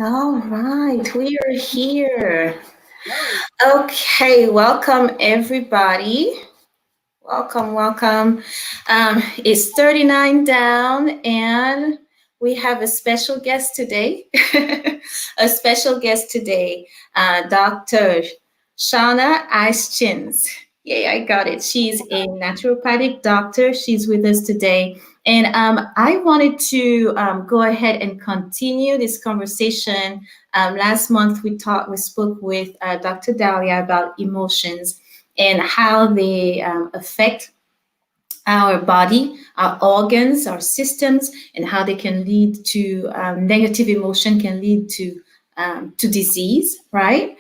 All right, we are here. Hello. Okay, welcome everybody. Welcome, welcome. It's 39 down, and we have a special guest today. A special guest today, Dr. Shawna Eischens. Yeah, I got it. She's a naturopathic doctor. She's with us today. And I wanted to go ahead and continue this conversation. Last month, we spoke with Dr. Dahlia about emotions and how they affect our body, our organs, our systems, and how they can lead to negative emotion can lead to disease, right?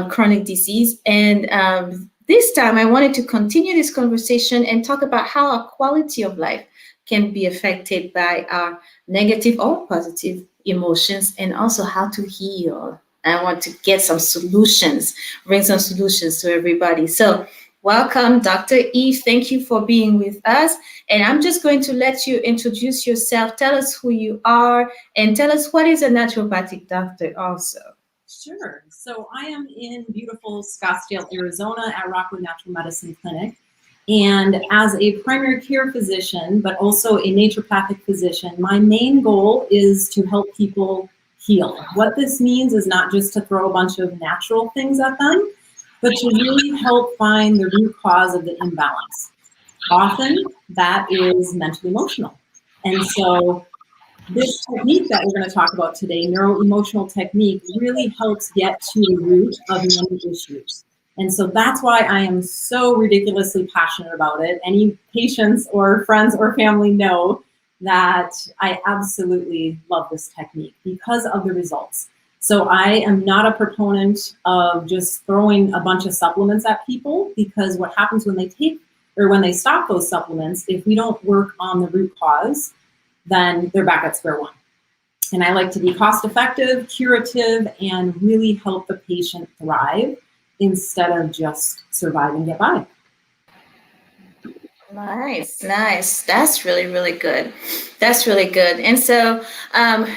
Chronic disease. And this time, I wanted to continue this conversation and talk about how our quality of life can be affected by our negative or positive emotions, and also how to heal. I want to get some solutions, bring some solutions to everybody. So, welcome, Dr. Eve. Thank you for being with us. And I'm just going to let you introduce yourself. Tell us who you are and tell us what is a naturopathic doctor also. Sure. So I am in beautiful Scottsdale, Arizona at Rockwood Natural Medicine Clinic. And as a primary care physician, but also a naturopathic physician, my main goal is to help people heal. What this means is not just to throw a bunch of natural things at them, but to really help find the root cause of the imbalance. Often that is mental emotional. And so this technique that we're going to talk about today, Neuro Emotional Technique, really helps get to the root of many issues. And so that's why I am so ridiculously passionate about it. Any patients or friends or family know that I absolutely love this technique because of the results. So I am not a proponent of just throwing a bunch of supplements at people, because what happens when they take or when they stop those supplements, if we don't work on the root cause, then they're back at square one. And I like to be cost effective, curative, and really help the patient thrive instead of just survive and get by. Nice, nice. That's really, really good. That's really good. And so,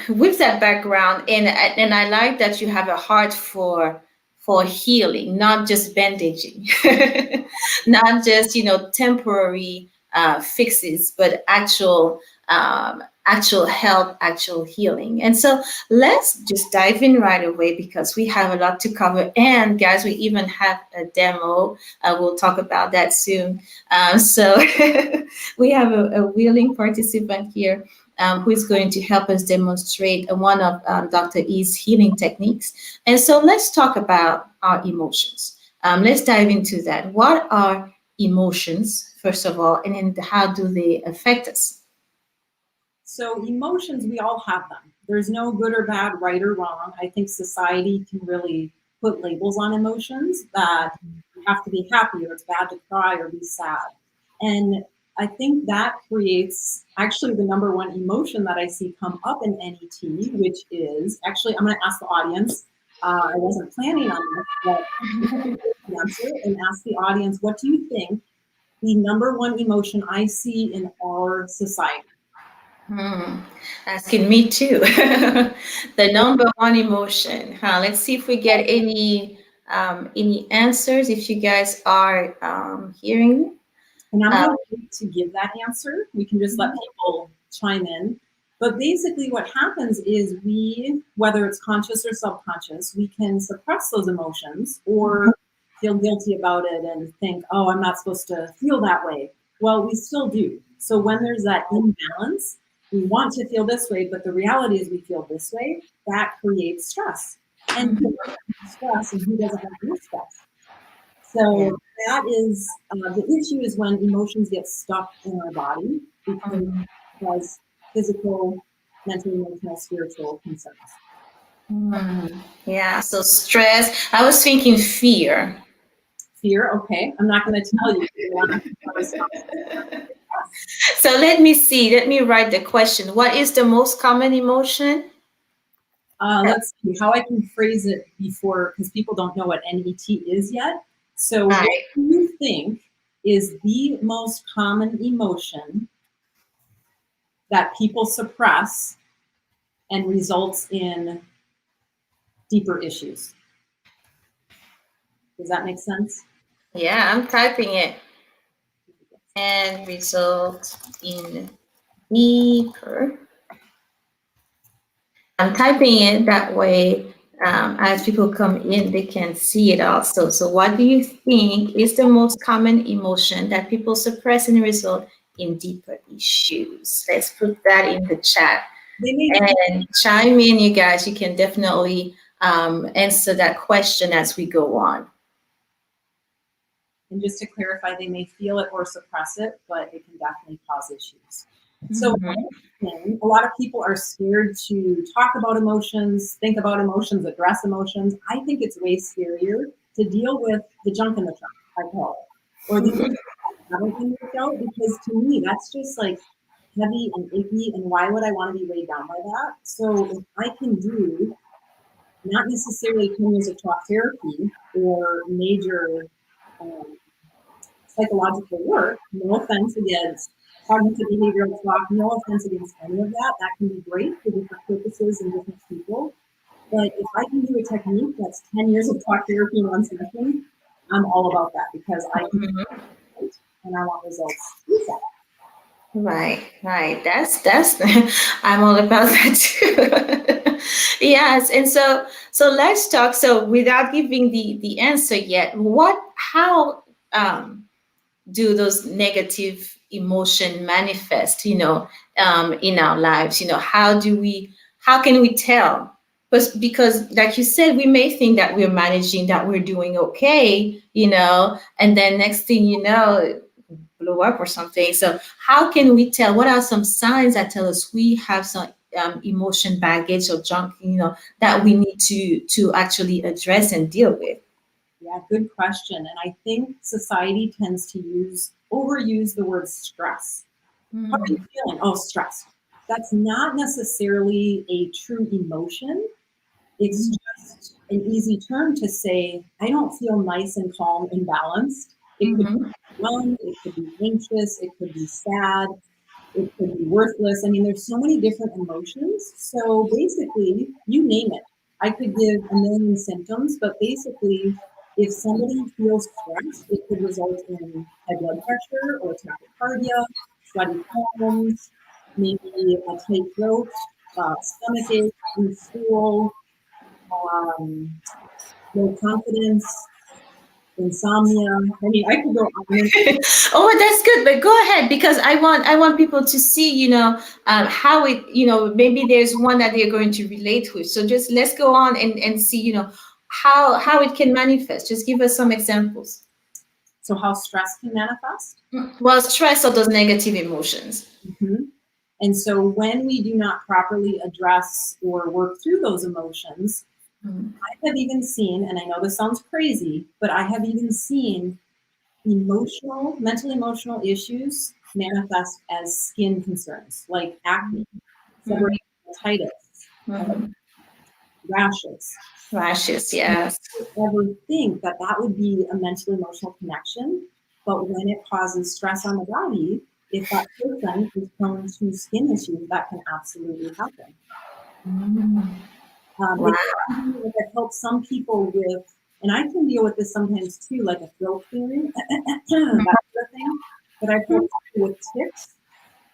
with that background, and I like that you have a heart for healing, not just bandaging, not just temporary fixes, but actual health, actual healing. And so, let's just dive in right away because we have a lot to cover. And guys, we even have a demo. We'll talk about that soon. So we have a willing participant here who is going to help us demonstrate one of Dr. E's healing techniques. And so let's talk about our emotions. Let's dive into that. What are emotions, first of all, and then how do they affect us? So, emotions, we all have them. There's no good or bad, right or wrong. I think society can really put labels on emotions that you have to be happy or it's bad to cry or be sad. And I think that creates actually the number one emotion that I see come up in NET, which is actually, I'm going to ask the audience. I wasn't planning on this, but the answer and ask the audience, what do you think the number one emotion I see in our society? Hmm. Asking me too. The number one emotion. Huh? Let's see if we get any answers. If you guys are hearing. And I'm Uh, going to wait to give that answer. We can just let people chime in. But basically, what happens is we, whether it's conscious or subconscious, we can suppress those emotions or feel guilty about it and think, oh, I'm not supposed to feel that way. Well, we still do. So when there's that imbalance, we want to feel this way, but the reality is we feel this way. That creates stress. And who doesn't have stress and who doesn't want to stress? yeah. So that is the issue is when emotions get stuck in our body because it has physical, mental, emotional, spiritual concerns. Hmm. Yeah. So stress. I was thinking fear. Fear, okay, I'm not going to tell you. So let me see. Let me write the question. What is the most common emotion? Let's see how I can phrase it before, because people don't know what NET is yet. So, what Right. do you think is the most common emotion that people suppress and results in deeper issues. Does that make sense? Yeah, I'm typing it. And result in deeper. I'm typing it that way. As people come in, they can see it also. So, what do you think is the most common emotion that people suppress and result in deeper issues? Let's put that in the chat They may, and chime in, you guys. You can definitely answer that question as we go on. and just to clarify, they may feel it or suppress it, but it can definitely cause issues. So a lot of people are scared to talk about emotions, think about emotions, address emotions. I think it's way scarier to deal with the junk in the trunk, I call it, or the haven't been worked out, because to me that's just like heavy and icky, and why would I want to be weighed down by that? So if I can do not necessarily 10 years of talk therapy or major um, psychological work, no offense against cognitive behavioral talk, no offense against any of that, that can be great for different purposes and different people. But if I can do a technique that's 10 years of talk therapy in one session, I'm all about that, because I can do it and I want results ASAP. Right. That's I'm all about that too. Yes, and so let's talk. So without giving the answer yet, how do those negative emotion manifest? In our lives. How can we tell? Because like you said, we may think that we're managing, that we're doing okay, and then next thing you know, blow up or something. So how can we tell? What are some signs that tell us we have some emotion baggage or junk, that we need to actually address and deal with? Yeah, good question. And I think society tends to overuse the word stress. How are you feeling? Oh, stressed. That's not necessarily a true emotion. It's just an easy term to say, I don't feel nice and calm and balanced. It could be overwhelmed, it could be anxious, it could be sad, it could be worthless. I mean, there's so many different emotions. So basically, you name it. I could give a million symptoms, but basically, if somebody feels stressed, it could result in high blood pressure or tachycardia, sweaty palms, maybe a tight throat, stomach ache, loose stool, low confidence, insomnia. I mean, I could go on and Oh, that's good. But go ahead, because I want people to see, how it, maybe there's one that they're going to relate with. So just let's go on and see, how it can manifest. Just give us some examples. so how stress can manifest. Well, stress or those negative emotions. Mm-hmm. And so when we do not properly address or work through those emotions, I have even seen, and I know this sounds crazy, but I have even seen mental emotional issues manifest as skin concerns, like acne, seborrheic dermatitis, rashes. Rashes, yes. Ever think that that would be a mental emotional connection, but when it causes stress on the body, if that person is prone to skin issues, that can absolutely happen. Wow. It helps some people with, and I can deal with this sometimes too, like a throat clearing, that sort of thing. But I've helped people with tics,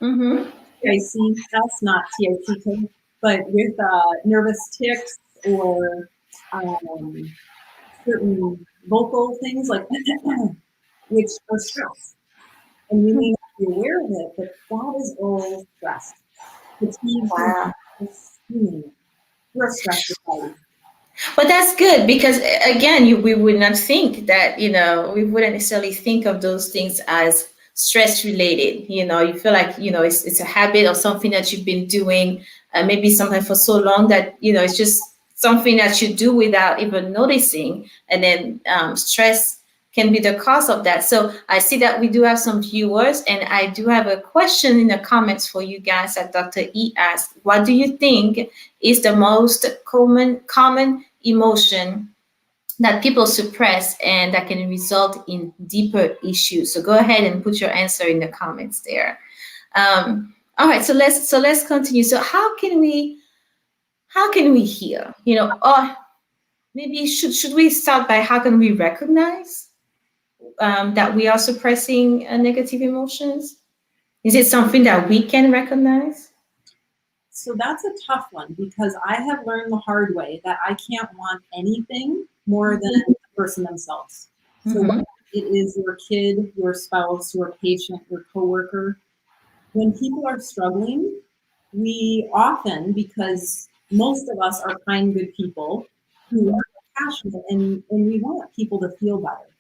TIC tests, not TICK, but with nervous tics or certain vocal things like which are stress. And you may not be aware of it, but that is all stress. Fatigue, Wow. we're a stress society. But that's good because again, we would not think that, we wouldn't necessarily think of those things as stress related. You feel like, it's a habit or something that you've been doing, maybe something for so long that, it's just something that you do without even noticing. And then stress can be the cause of that. So I see that we do have some viewers, and I do have a question in the comments for you guys that Dr. E asked. What do you think is the most common emotion that people suppress and that can result in deeper issues? So go ahead and put your answer in the comments there. All right, so let's continue. So how can we heal? maybe should we start by how can we recognize that we are suppressing negative emotions? Is it something that we can recognize? So that's a tough one because I have learned the hard way that I can't want anything more than the person themselves. So Mm-hmm. whether it is your kid, your spouse, your patient, your coworker, when people are struggling, we often, because most of us are kind, good people who Mm-hmm. are passionate and we want people to feel better.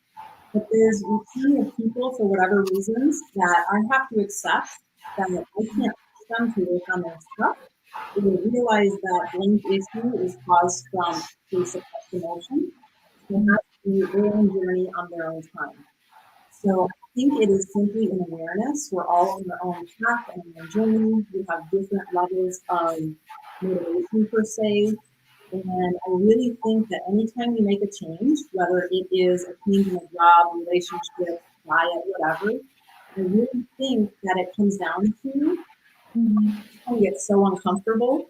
But there's plenty of people, for whatever reasons, that I have to accept that I can't push them to work on their stuff or realize that blank issue is caused from a suppressed emotion. They have to do their own journey on their own time. So I think it is simply an awareness. We're all on our own path and our own journey. We have different levels of motivation per se. And I really think that anytime we make a change, whether it is a change in a job, relationship, diet, whatever, I really think that it comes down to when we get so uncomfortable,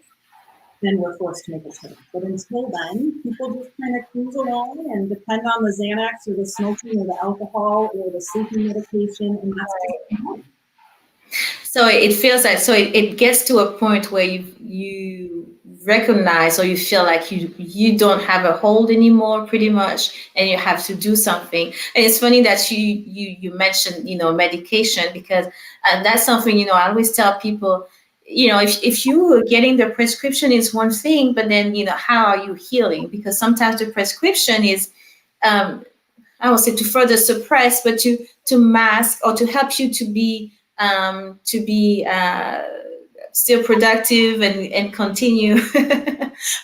then we're forced to make a change. But until then, people just kind of cruise along and depend on the Xanax or the smoking or the alcohol or the sleeping medication, and that's just fine. So it feels like it gets to a point where you recognize or you feel like you don't have a hold anymore, pretty much, and you have to do something. And it's funny that you mentioned medication, because that's something I always tell people. If you are getting the prescription is one thing, but then how are you healing? Because sometimes the prescription is um, I would say to further suppress, but to mask or to help you to be still productive and continue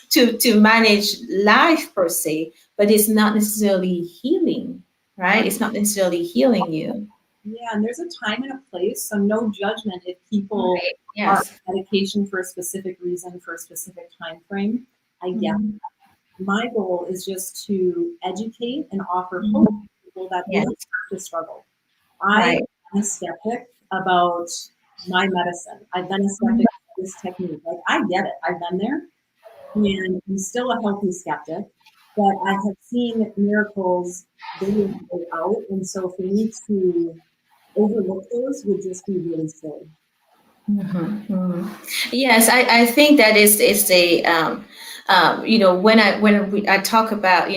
to manage life per se. But it's not necessarily healing, right? It's not necessarily healing you. Yeah, and there's a time and a place, so no judgment if people Right. are Yes. on medication for a specific reason, for a specific time frame. I get Mhm. my goal is just to educate and offer hope Mhm. to people that they Yes. don't have to struggle. I Right. am a skeptic about my medicine. I've been a Mhm. skeptic about this technique. Like, I get it. I've been there, and I'm still a healthy skeptic, but I have seen miracles day in, day out. And so for me to overlook those would just be really silly. Mhm, mhm. Yes, I think that is a when I talk about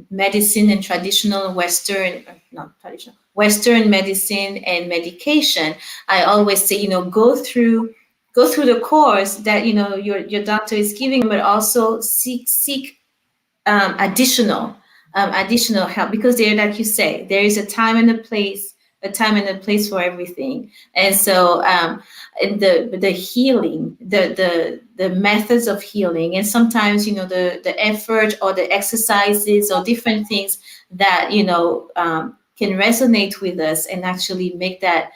medicine and traditional Western, not traditional Western medicine and medication, I always say go through the course that your doctor is giving, but also seek additional help, because there, like you say, there is a time and a place for everything. And so and the healing, the methods of healing, and sometimes the effort or the exercises or different things that can resonate with us and actually make that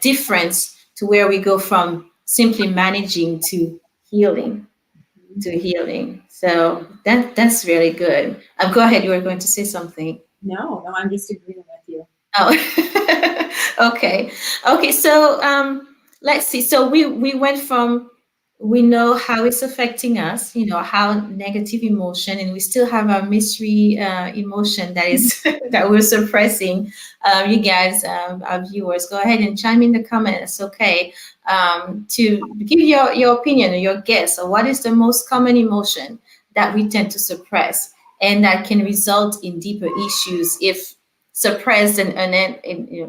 difference to where we go from simply managing healing to healing. So that's really good. Go ahead. You were going to say something. No, no, I'm just agreeing with you. Oh, okay. Okay. So let's see. So we went from, we know how it's affecting us, how negative emotion, and we still have our mystery emotion that is that we're suppressing. You guys, our viewers, go ahead and chime in the comments. Okay, to give your opinion or your guess, or what is the most common emotion that we tend to suppress, and that can result in deeper issues if suppressed and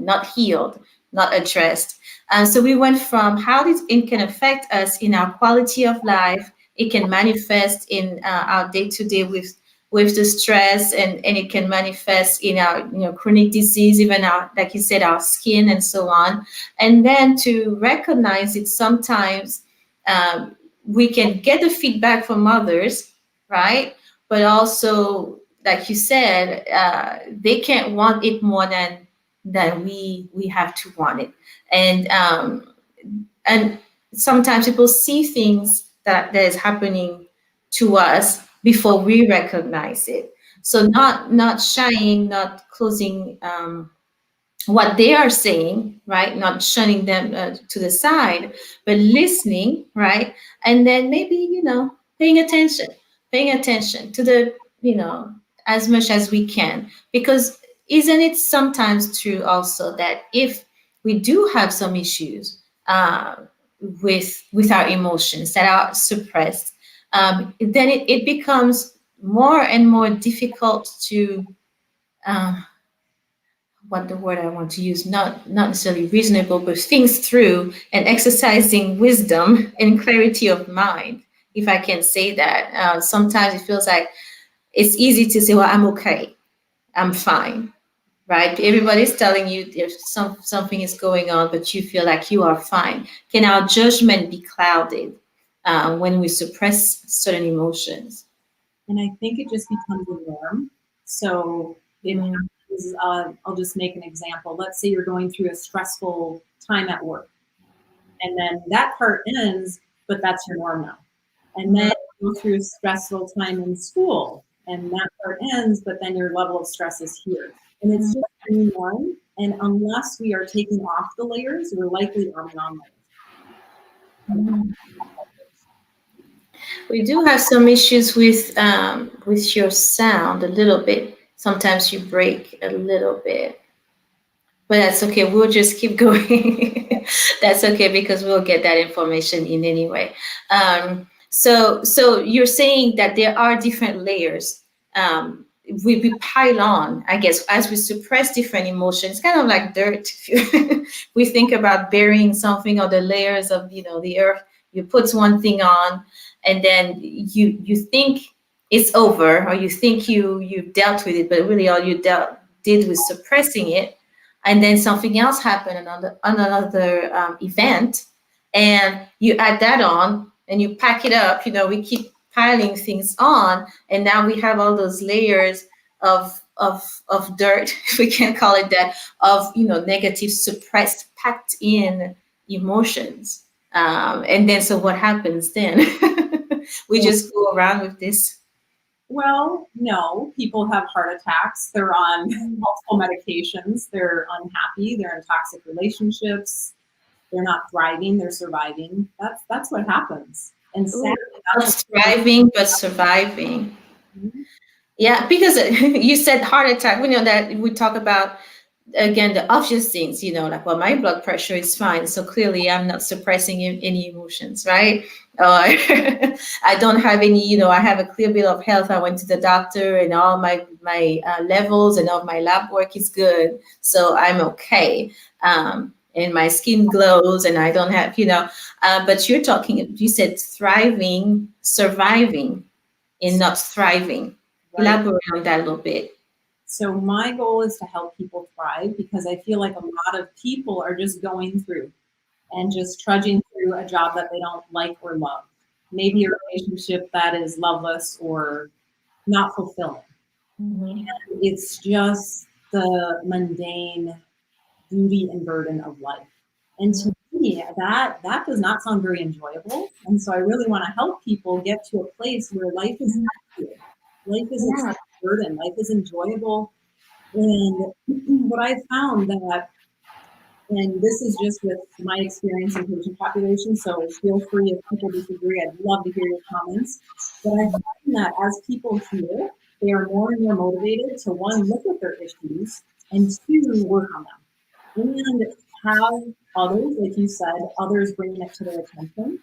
not healed, not addressed. So we went from how it can affect us in our quality of life. It can manifest in our day to day with the stress, and it can manifest in our chronic disease, even our, like you said, our skin and so on. And then to recognize it, sometimes we can get the feedback from others, right? But also, like you said, they can't want it more than we have to want it. And sometimes people see things that is happening to us before we recognize it. So not shying, not closing what they are saying, right? Not shunning them to the side, but listening, right? And then maybe paying attention, paying attention to the, as much as we can. Because isn't it sometimes true also that if we do have some issues with our emotions that are suppressed, then it becomes more and more difficult to uh, what the word I want to use, not necessarily reasonable, but things through and exercising wisdom and clarity of mind, if I can say that. Sometimes it feels like it's easy to say, well, I'm okay, I'm fine, right? Everybody's telling you there's something is going on, but you feel like you are fine. Can our judgment be clouded when we suppress certain emotions? And I think it just becomes a norm. So it Mm. happens, I'll just make an example. Let's say you're going through a stressful time at work, and then that part ends, but that's your norm now. And then you go through a stressful time in school, and that part ends, but then your level of stress is here. And it's just a new norm. And unless we are taking off the layers, we're likely on and on layers. We do have some issues with your sound a little bit. Sometimes you break a little bit, but that's okay. We'll just keep going. That's okay because we'll get that information in anyway. So you're saying that there are different layers. We pile on, I guess, as we suppress different emotions, kind of like dirt. We think about burying something or the layers of, the earth. You put one thing on, and then you think it's over, or you think you dealt with it, but really all you did was suppressing it, and then something else happened, another event, and you add that on and you pack it up. We keep piling things on, and now we have all those layers of dirt, if we can call it that, of negative, suppressed, packed in emotions. And then so what happens then? We just go around with this. Well, no, people have heart attacks. They're on multiple medications. They're unhappy. They're in toxic relationships. They're not thriving. They're surviving. That's what happens. And Ooh, sadly, not that's thriving but surviving. what. Yeah, because you said heart attack. We know that we talk about, again, the obvious things, like, well, my blood pressure is fine, so clearly I'm not suppressing any emotions, right? I don't have any, I have a clear bill of health. I went to the doctor, and all my levels and all my lab work is good, so I'm okay. And my skin glows, and I don't have, but you said thriving, surviving, and not thriving. Right. Elaborate on that a little bit. So my goal is to help people thrive because I feel like a lot of people are just going through and just trudging through a job that they don't like or love. Maybe a relationship that is loveless or not fulfilling. Mhm. It's just the mundane duty and burden of life. And to me, that does not sound very enjoyable. And so I really want to help people get to a place where life is happier. Life is Yeah. a burden. Life is enjoyable. And what I found that, and this is just with my experience in patient population, so feel free if people disagree, I'd love to hear your comments. But I find that as people heal, they are more and more motivated to one, look at their issues, and two, work on them. And have others, like you said, others bringing it to their attention.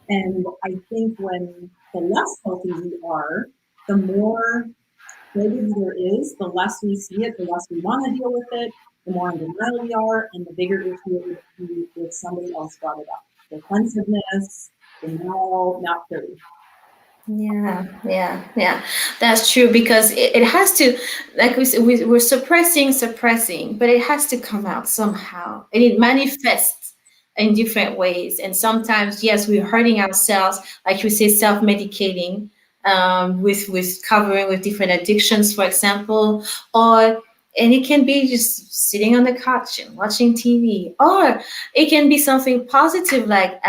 And I think when the less healthy we are, the more baggage there is, the less we see it, the less we want to deal with it, the more in denial we are, and the bigger issue it would be if somebody else brought it up. Defensiveness, denial, not clarity. Yeah, yeah, yeah. That's true because it has to, like we said, we're suppressing, but it has to come out somehow, and it manifests in different ways. And sometimes, yes, we're hurting ourselves, like you say, self-medicating, with covering with different addictions, for example, or and it can be just sitting on the couch and watching TV, or it can be something positive like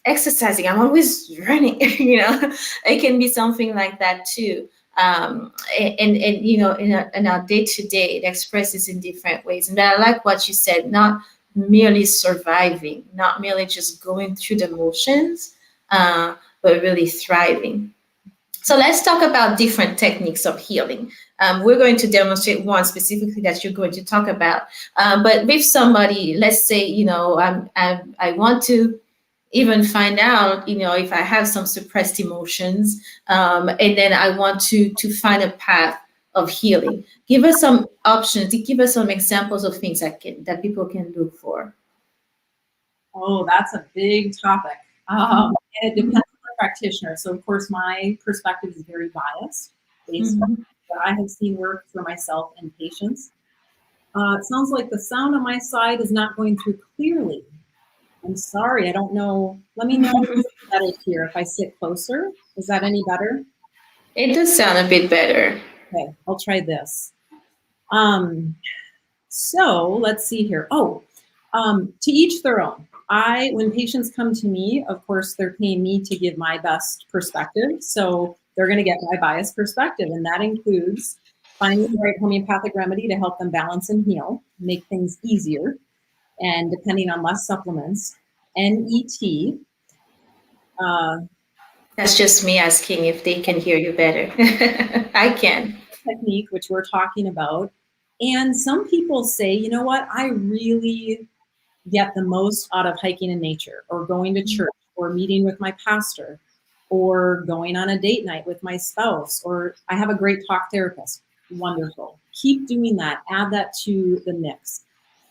exercising. I'm always running, it can be something like that too. And in our day to day, it expresses in different ways. And I like what you said, not merely surviving, not merely just going through the motions, but really thriving. So let's talk about different techniques of healing. We're going to demonstrate one specifically that you're going to talk about. But with somebody, let's say, I want to even find out, if I have some suppressed emotions, and then I want to find a path of healing. Give us some options. Give us some examples of things that people can look for. Oh, that's a big topic. And it depends on the practitioner. So, of course, my perspective is very biased based on Mhm. what I have seen work for myself and patients. It sounds like the sound on my side is not going through clearly. I'm sorry, I don't know. Let me know if it's better here if I sit closer. Is that any better? It does sound a bit better. Okay, I'll try this. Um, So let's see here. To each their own. When patients come to me, of course, they're paying me to give my best perspective. So they're going to get my biased perspective, and that includes finding the right homeopathic remedy to help them balance and heal, make things easier, and depending on less supplements. NET, uh, That's just me asking if they can hear you better. I can. technique, which we're talking about. And some people say, you know what, I really get the most out of hiking in nature or going to church or meeting with my pastor or going on a date night with my spouse, or I have a great talk therapist. Wonderful. Keep doing that. Add that to the mix.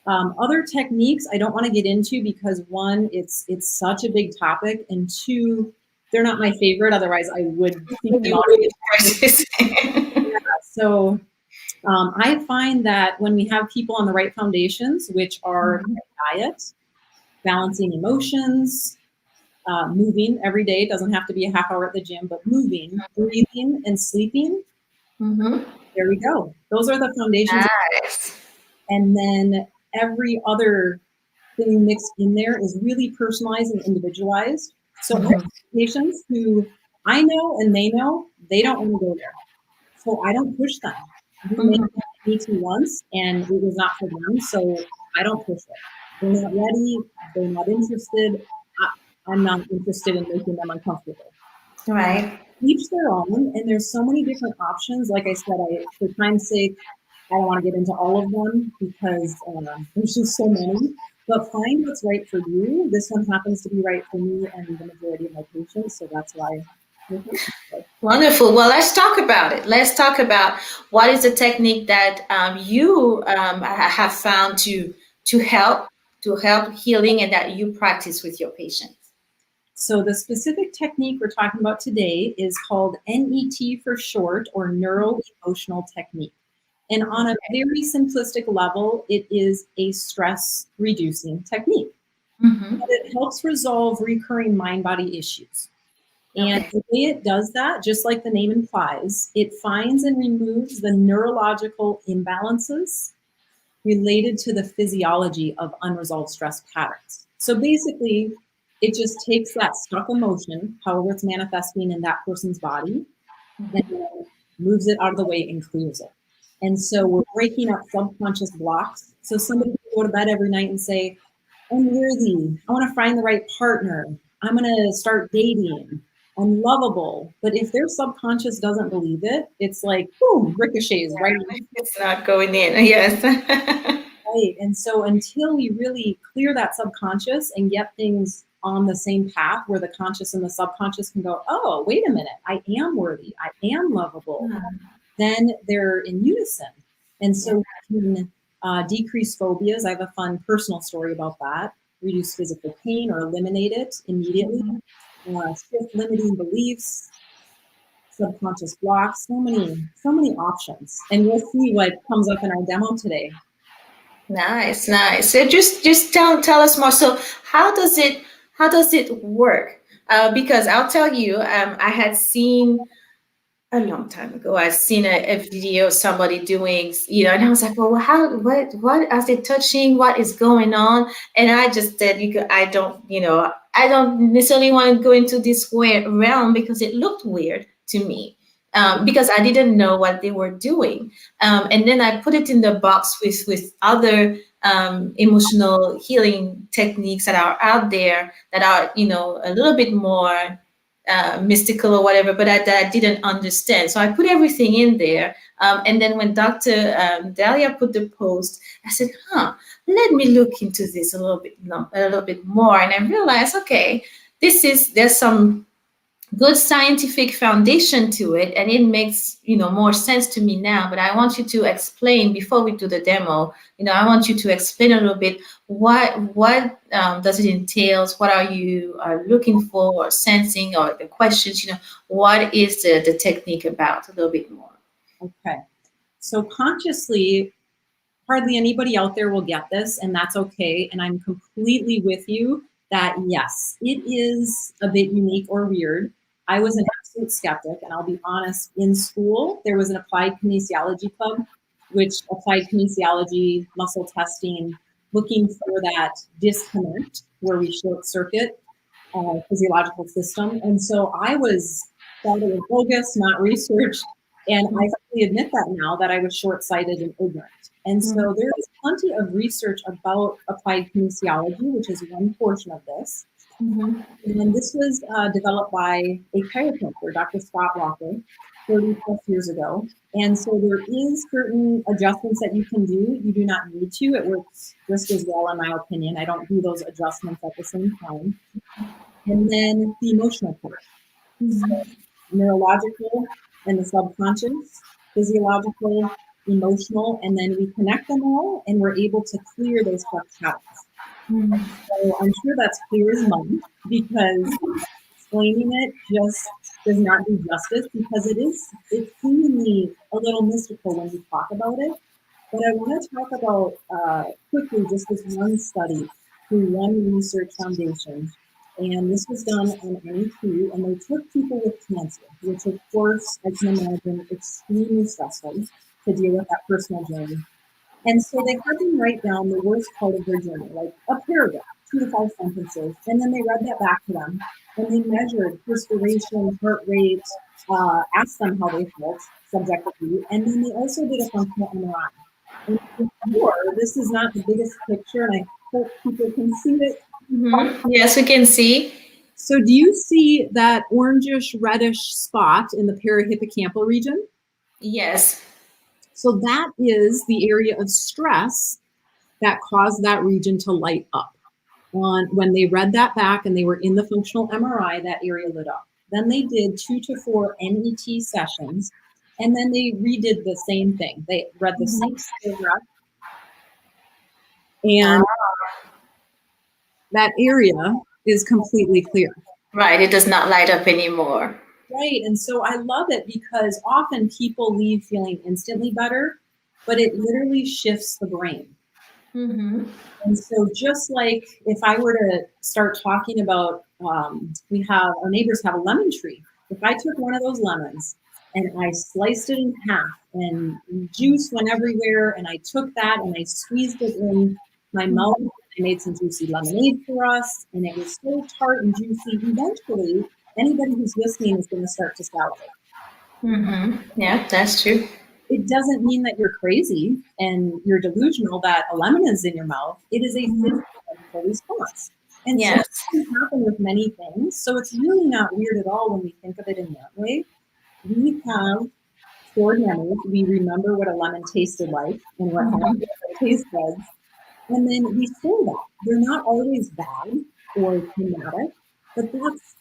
Other techniques I don't want to get into because one, it's such a big topic, and two, they're not my favorite. Otherwise, I would speak them You out. would practice. So I find that when we have people on the right foundations, which are diet, balancing emotions, moving every day. It doesn't have to be a half hour at the gym, but moving, breathing, and sleeping. Mhm. There we go. Those are the foundations. Nice. And then every other thing mixed in there is really personalized and individualized. So I have Mhm. patients who I know and they know they don't want to go there. So I don't push them. We may Mhm. meet once and it was not for them, so I don't push it. They're not ready, they're not interested. I'm not interested in making them uncomfortable. Right. Each their own, and there's so many different options. Like I said, for time's sake, I don't want to get into all of them because there's just so many. But find what's right for you. This one happens to be right for me and the majority of my patients, so that's why we're here today. Wonderful. Well, let's talk about it. Let's talk about what is the technique that you have found to help healing and that you practice with your patients. So the specific technique we're talking about today is called NET for short, or Neuro Emotional Technique. And on a very simplistic level, it is a stress reducing technique. Mm-hmm. But it helps resolve recurring mind body issues. And Okay. the way it does that, just like the name implies, it finds and removes the neurological imbalances related to the physiology of unresolved stress patterns. So basically, it just takes that stuck emotion, however it's manifesting in that person's body, and then moves it out of the way and clears it. And so we're breaking up subconscious blocks. So somebody can go to bed every night and say, I'm worthy. I want to find the right partner. I'm going to start dating. I'm lovable. But if their subconscious doesn't believe it, it's like, boom, ricochets right. It's not going in. Yes. Right. And so until we really clear that subconscious and get things on the same path where the conscious and the subconscious can go, oh, wait a minute, I am worthy, I am lovable, then they're in unison. And so we can decrease phobias. I have a fun personal story about that. Reduce physical pain or eliminate it immediately. Shift limiting beliefs, subconscious blocks, so many options. And we'll see what comes up in our demo today. Nice, nice. So just tell us more. So how does it work? Because I'll tell you, I had seen a long time ago. I've seen a video of somebody doing, and I was like, well, what are they touching? What is going on? And I just said, I don't necessarily want to go into this realm because it looked weird to me. Because I didn't know what they were doing, and then I put it in the box with other emotional healing techniques that are out there that are a little bit more mystical or whatever, but that I didn't understand. So I put everything in there. And then when Dr. Dahlia put the post, I said, let me look into this a little bit more. And I realized, okay, there's some good scientific foundation to it, and it makes more sense to me now. But I want you to explain before we do the demo. I want you to explain a little bit what does it entails, what are you looking for or sensing, or the questions. What is the technique about a little bit more? Okay, so consciously, hardly anybody out there will get this, and that's okay. And I'm completely with you that yes, it is a bit unique or weird. I was an absolute skeptic, and I'll be honest, in school, there was an applied kinesiology club, which applied kinesiology, muscle testing, looking for that disconnect where we short circuit physiological system. And so I thought it was bogus, not researched. And I fully admit that now that I was short-sighted and ignorant. And so there is plenty of research about applied kinesiology, which is one portion of this. And this was developed by a chiropractor, Dr. Scott Walker, 30 plus years ago. And so there is certain adjustments that you can do. You do not need to. It works just as well, in my opinion. I don't do those adjustments at the same time. And then the emotional part. So neurological and the subconscious, physiological, emotional, and then we connect them all and we're able to clear those stuck patterns. So I'm sure that's clear as mud, because explaining it just does not do justice, because it's seemingly a little mystical when we talk about it. But I want to talk about quickly just this one study through one research foundation. And this was done on NET, and they took people with cancer, which of course I can imagine extremely stressful to deal with that personal journey. And so they had them write down the worst part of their journey, like a paragraph, 2 to 5 sentences, and then they read that back to them, and they measured perspiration, heart rate, asked them how they felt subjectively, and then they also did a functional MRI. And before, this is not the biggest picture, and I hope people can see it. Yes, we can see. So do you see that orangish reddish spot in the parahippocampal region? Yes. So that is the area of stress that caused that region to light up. When they read that back and they were in the functional MRI, that area lit up. Then they did 2 to 4 NET sessions, and then they redid the same thing. They read the same paragraph, and that area is completely clear. Right, it does not light up anymore. Right, and so I love it because often people leave feeling instantly better, but it literally shifts the brain. And so just like if I were to start talking about, our neighbors have a lemon tree. If I took one of those lemons and I sliced it in half and juice went everywhere, and I took that and I squeezed it in my mouth, I made some juicy lemonade for us, and it was so tart and juicy, eventually anybody who's listening is going to start to salivate. Yeah, that's true. It doesn't mean that you're crazy and you're delusional that a lemon is in your mouth. It is a physical response. And so it can happen with many things. So it's really not weird at all when we think of it in that way. We have stored memories. We remember what a lemon tasted like and what happened with our taste buds. And then we store that. They're not always bad or traumatic, but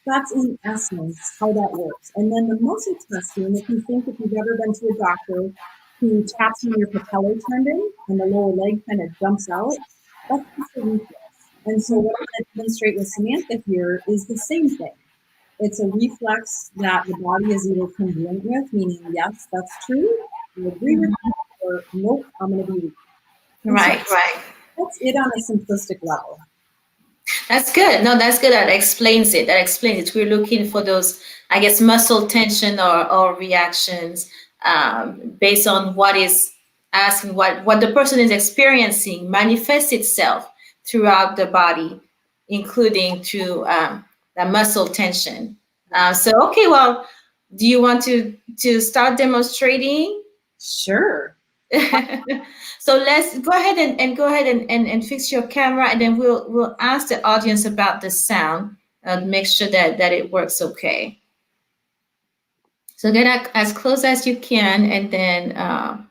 that's in essence how that works. And then the muscle testing, if you've ever been to a doctor who taps on your patellar tendon and the lower leg kind of jumps out, that's just a reflex. And so what I'm going to demonstrate with Samantha here is the same thing. It's a reflex that the body is either congruent with, meaning yes, that's true, I agree with you, or nope, I'm going to be weak. Right. That's it on a simplistic level. That's good. No, that's good. That explains it. We're looking for those, I guess, muscle tension or reactions based on what is asking, what the person is experiencing manifests itself throughout the body, including through the muscle tension. Okay, well, do you want to start demonstrating? Sure. So let's go ahead and fix your camera, and then we'll ask the audience about the sound. make sure that it works okay. So get as close as you can, and then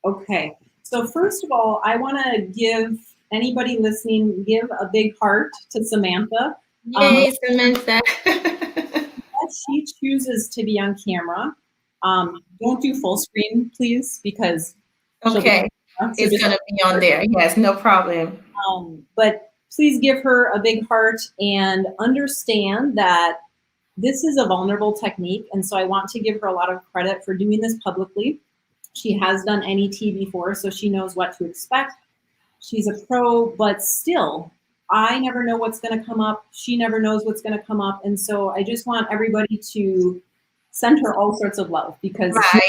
Okay. So first of all, I want to give anybody listening, give a big heart to Samantha. yay, Samantha. If she chooses to be on camera, don't do full screen, please, because she'll be. Okay, So it's just, gonna be on there. Yes, no problem. but please give her a big heart and understand that this is a vulnerable technique. And so I want to give her a lot of credit for doing this publicly. She has done NET before, so she knows what to expect. She's a pro, but still, I never know what's going to come up. She never knows what's going to come up. And so I just want everybody to send her all sorts of love because she.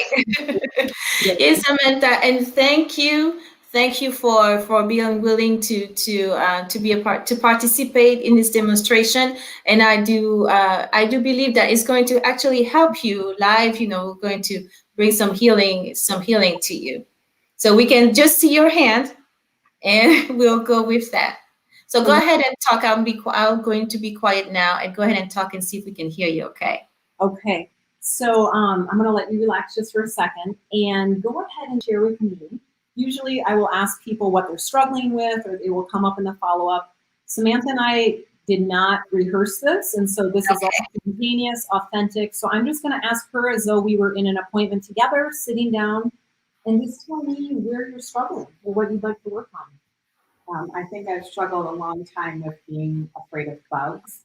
Right. Yes, Samantha, and thank you for being willing to be a part to participate in this demonstration. And I do believe that it's going to actually help you live. Going to bring some healing to you. So we can just see your hand, and we'll go with that. So go ahead and talk. I'm going to be quiet now, and go ahead and talk and see if we can hear you. Okay. Okay, so I'm going to let you relax just for a second and go ahead and share with me. Usually I will ask people what they're struggling with, or they will come up in the follow-up. Samantha and I did not rehearse this, and so this is all spontaneous, authentic. So I'm just going to ask her as though we were in an appointment together, sitting down, and just tell me where you're struggling or what you'd like to work on. I think I've struggled a long time with being afraid of bugs.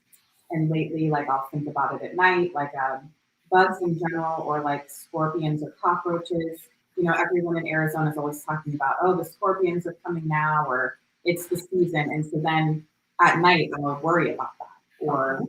And lately, like I'll think about it at night, like bugs in general, or like scorpions or cockroaches. Everyone in Arizona is always talking about, oh, the scorpions are coming now, or it's the season. And so then at night, I'll worry about that. Or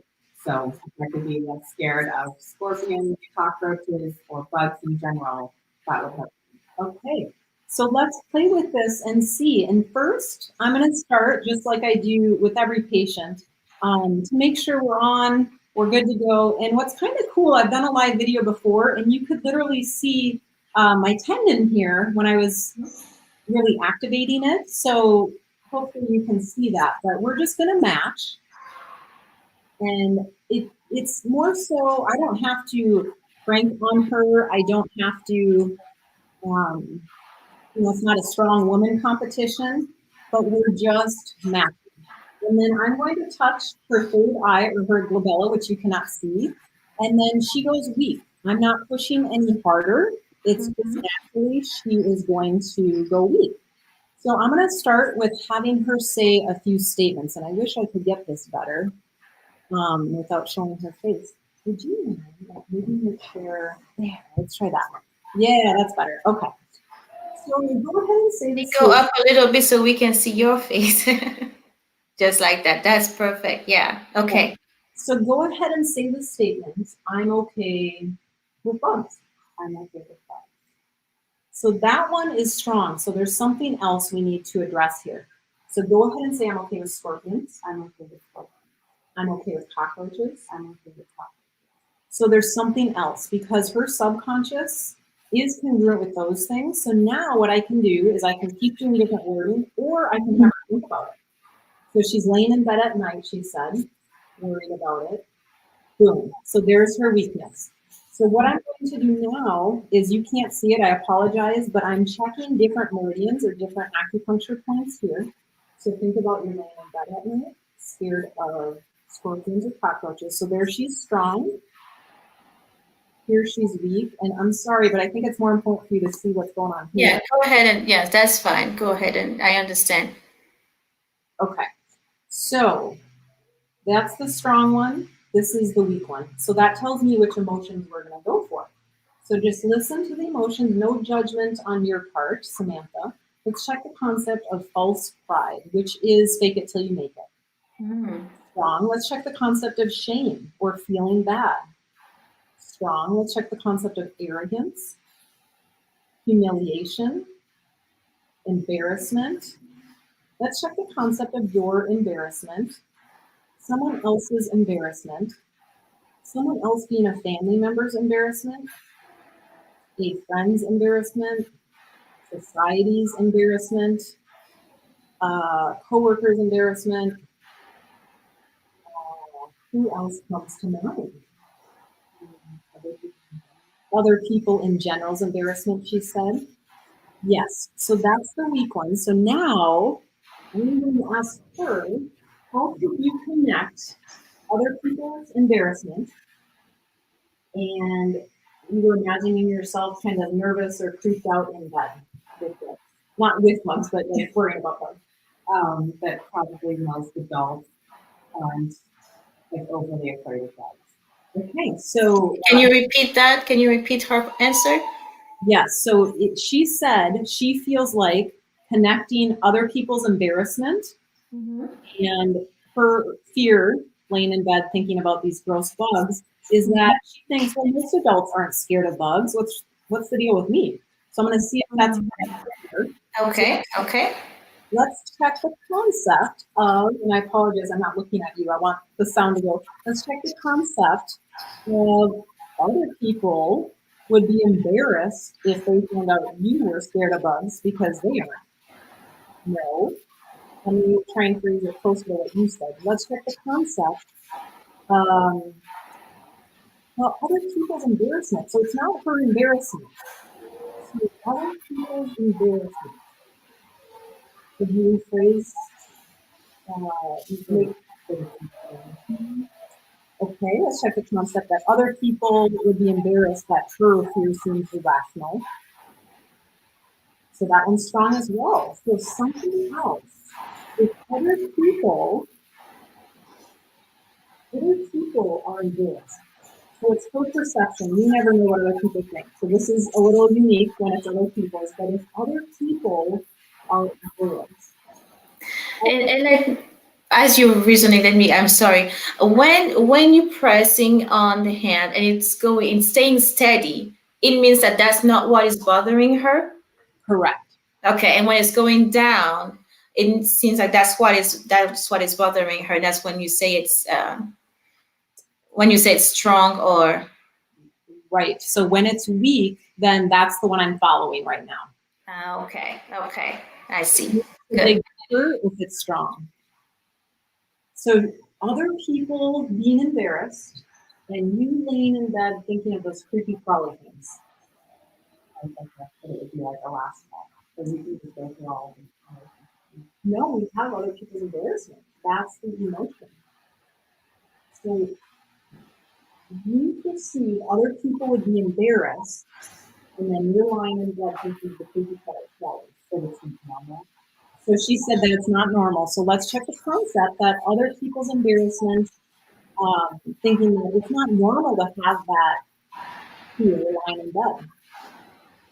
so I could be less scared of scorpions, cockroaches, or bugs in general. That would help. Okay, so let's play with this and see. And first, I'm going to start just like I do with every patient to make sure we're good to go. And what's kind of cool, I've done a live video before, and you could literally see my tendon here when I was really activating it. So hopefully you can see that. But we're just going to match. And it's more so, I don't have to crank on her. I don't have to. It's not a strong woman competition, but we're just matching. And then I'm going to touch her third eye or her glabella, which you cannot see. And then she goes weak. I'm not pushing any harder. It's just naturally she is going to go weak. So I'm going to start with having her say a few statements. And I wish I could get this better without showing her face. Would you mind moving your chair? There, let's try that one. Yeah, that's better. Okay. So go ahead and say this. Go up a little bit so we can see your face. Just like that. That's perfect. Yeah. Okay. Yeah. So go ahead and say the statement. I'm okay with bugs. I'm okay with bugs. So that one is strong. So there's something else we need to address here. So go ahead and say I'm okay with scorpions. I'm okay with scorpions. I'm okay with cockroaches. I'm okay with cockroaches. So there's something else because her subconscious is congruent with those things. So now what I can do is I can keep doing different wording, or I can have her think about it. So she's laying in bed at night, she said, worried about it. Boom. So there's her weakness. So what I'm going to do now is, you can't see it, I apologize, but I'm checking different meridians or different acupuncture points here. So think about your laying in bed at night, scared of scorpions or cockroaches. So there she's strong. Here she's weak. And I'm sorry, but I think it's more important for you to see what's going on here. Yeah, go ahead and, yes, that's fine. Go ahead and I understand. Okay. So that's the strong one. This is the weak one. So that tells me which emotions we're going to go for. So just listen to the emotions, no judgment on your part, Samantha. Let's check the concept of false pride, which is fake it till you make it. Strong, let's check the concept of shame or feeling bad. Strong, let's check the concept of arrogance, humiliation, embarrassment. Let's check the concept of your embarrassment, someone else's embarrassment, someone else being a family member's embarrassment, a friend's embarrassment, society's embarrassment, coworker's embarrassment, Who else comes to mind? Other people in general's embarrassment, she said. Yes, so that's the weak one. So now I'm going to ask her, how could you connect other people's embarrassment and you were imagining yourself kind of nervous or creeped out in bed with bugs? Not with bugs, but like worrying about bugs. That probably most adults aren't like overly afraid of bugs. Okay, so Can you repeat that? Can you repeat her answer? yes, so she said she feels like connecting other people's embarrassment and her fear, laying in bed thinking about these gross bugs, is that she thinks, well, most adults aren't scared of bugs. What's the deal with me? So I'm going to see if that's her. Okay, okay. Let's check the concept of, and I apologize, I'm not looking at you. I want the sound to go. Let's check the concept of other people would be embarrassed if they found out you were scared of bugs because they aren't. No. Let me try and phrase it closer to what you said. Let's check the concept. Well, other people's embarrassment. So it's not her embarrassment. So other people's embarrassment. Could you rephrase? Okay, let's check the concept that other people would be embarrassed that her fear seems irrational. So that one's strong as well. So something else. If other people are embarrassed. So it's her perception. You never know what other people think. So this is a little unique when it's other people's, but if other people are embarrassed. And like, as you're reasoning, I'm sorry. When you're pressing on the hand and it's going, staying steady, it means that that's not what is bothering her. Correct. Okay, and when it's going down, it seems like that's what is bothering her. That's when you say it's strong or Right. So when it's weak, then that's the one I'm following right now. okay, I see. They differ if it's strong. So other people being embarrassed and you laying in bed thinking of those creepy crawly things. I think that it would be like a last call. Because you can just go through all of them. No, we have other people's embarrassment. That's the emotion. So you perceive other people would be embarrassed, and then you're lying in bed thinking the creepy crawly. So it's normal. So she said that it's not normal. So let's check the concept that other people's embarrassment, thinking that it's not normal to have that fear lying in bed.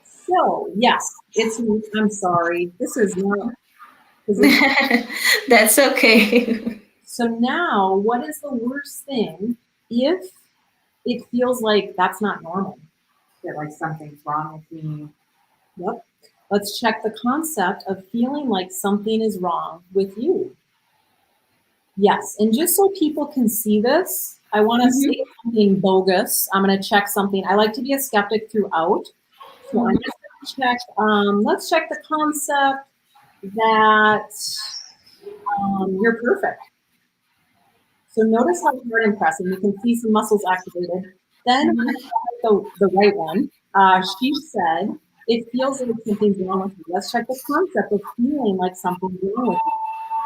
So yes, I'm sorry. This is not. That's okay. So now, what is the worst thing if it feels like that's not normal? That like something's wrong with me. Yep. Let's check the concept of feeling like something is wrong with you. Yes, and just so people can see this, I want to say something bogus. I'm going to check something. I like to be a skeptic throughout. So I'm just going to check, let's check the concept that you're perfect. So notice how hard and pressing. You can see some muscles activated. Then the right one, she said, it feels like something's wrong with you. Let's check the concept of feeling like something's wrong with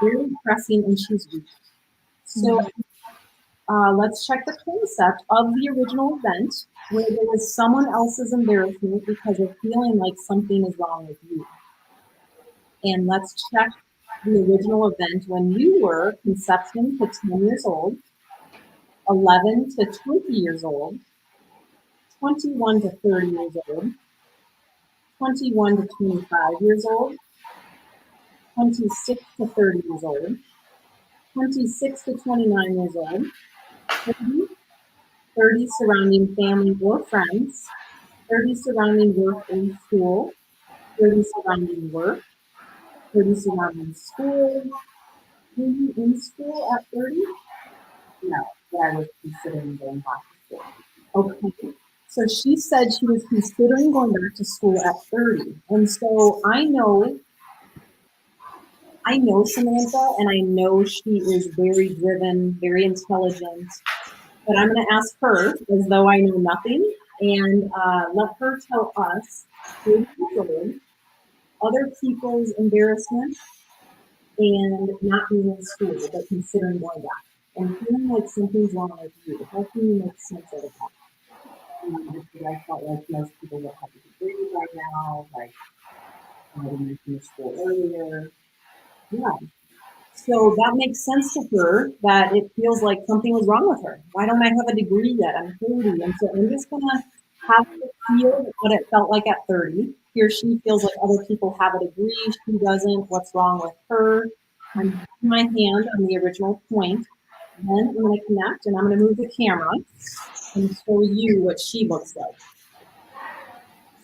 you. Very pressing and she's weak. So let's check the concept of the original event where there was someone else's embarrassment because of feeling like something is wrong with you. And let's check the original event when you were conception to 10 years old, 11 to 20 years old, 21 to 30 years old, 21 to 25 years old, 26 to 30 years old, 26 to 29 years old, 30 surrounding family or friends, 30 surrounding work and school, 30 surrounding work, 30 surrounding school. Were you in school at 30? No, but I was considering going back to school. Okay. So she said she was considering going back to school at 30. And so I know I know Samantha, and I know she is very driven, very intelligent, but I'm going to ask her as though I know nothing and let her tell us other people's embarrassment and not being in school, but considering going back and feeling like something's wrong with you. How can you make sense of that? Because I felt like most people would have a degree right now, like I didn't finish school earlier. Yeah. So that makes sense to her that it feels like something was wrong with her. Why don't I have a degree yet? I'm 30. And so I'm just going to have her feel what it felt like at 30. Here she feels like other people have a degree. She doesn't. What's wrong with her? I'm putting my hand on the original point. Then I'm going to connect and I'm going to move the camera and show you what she looks like.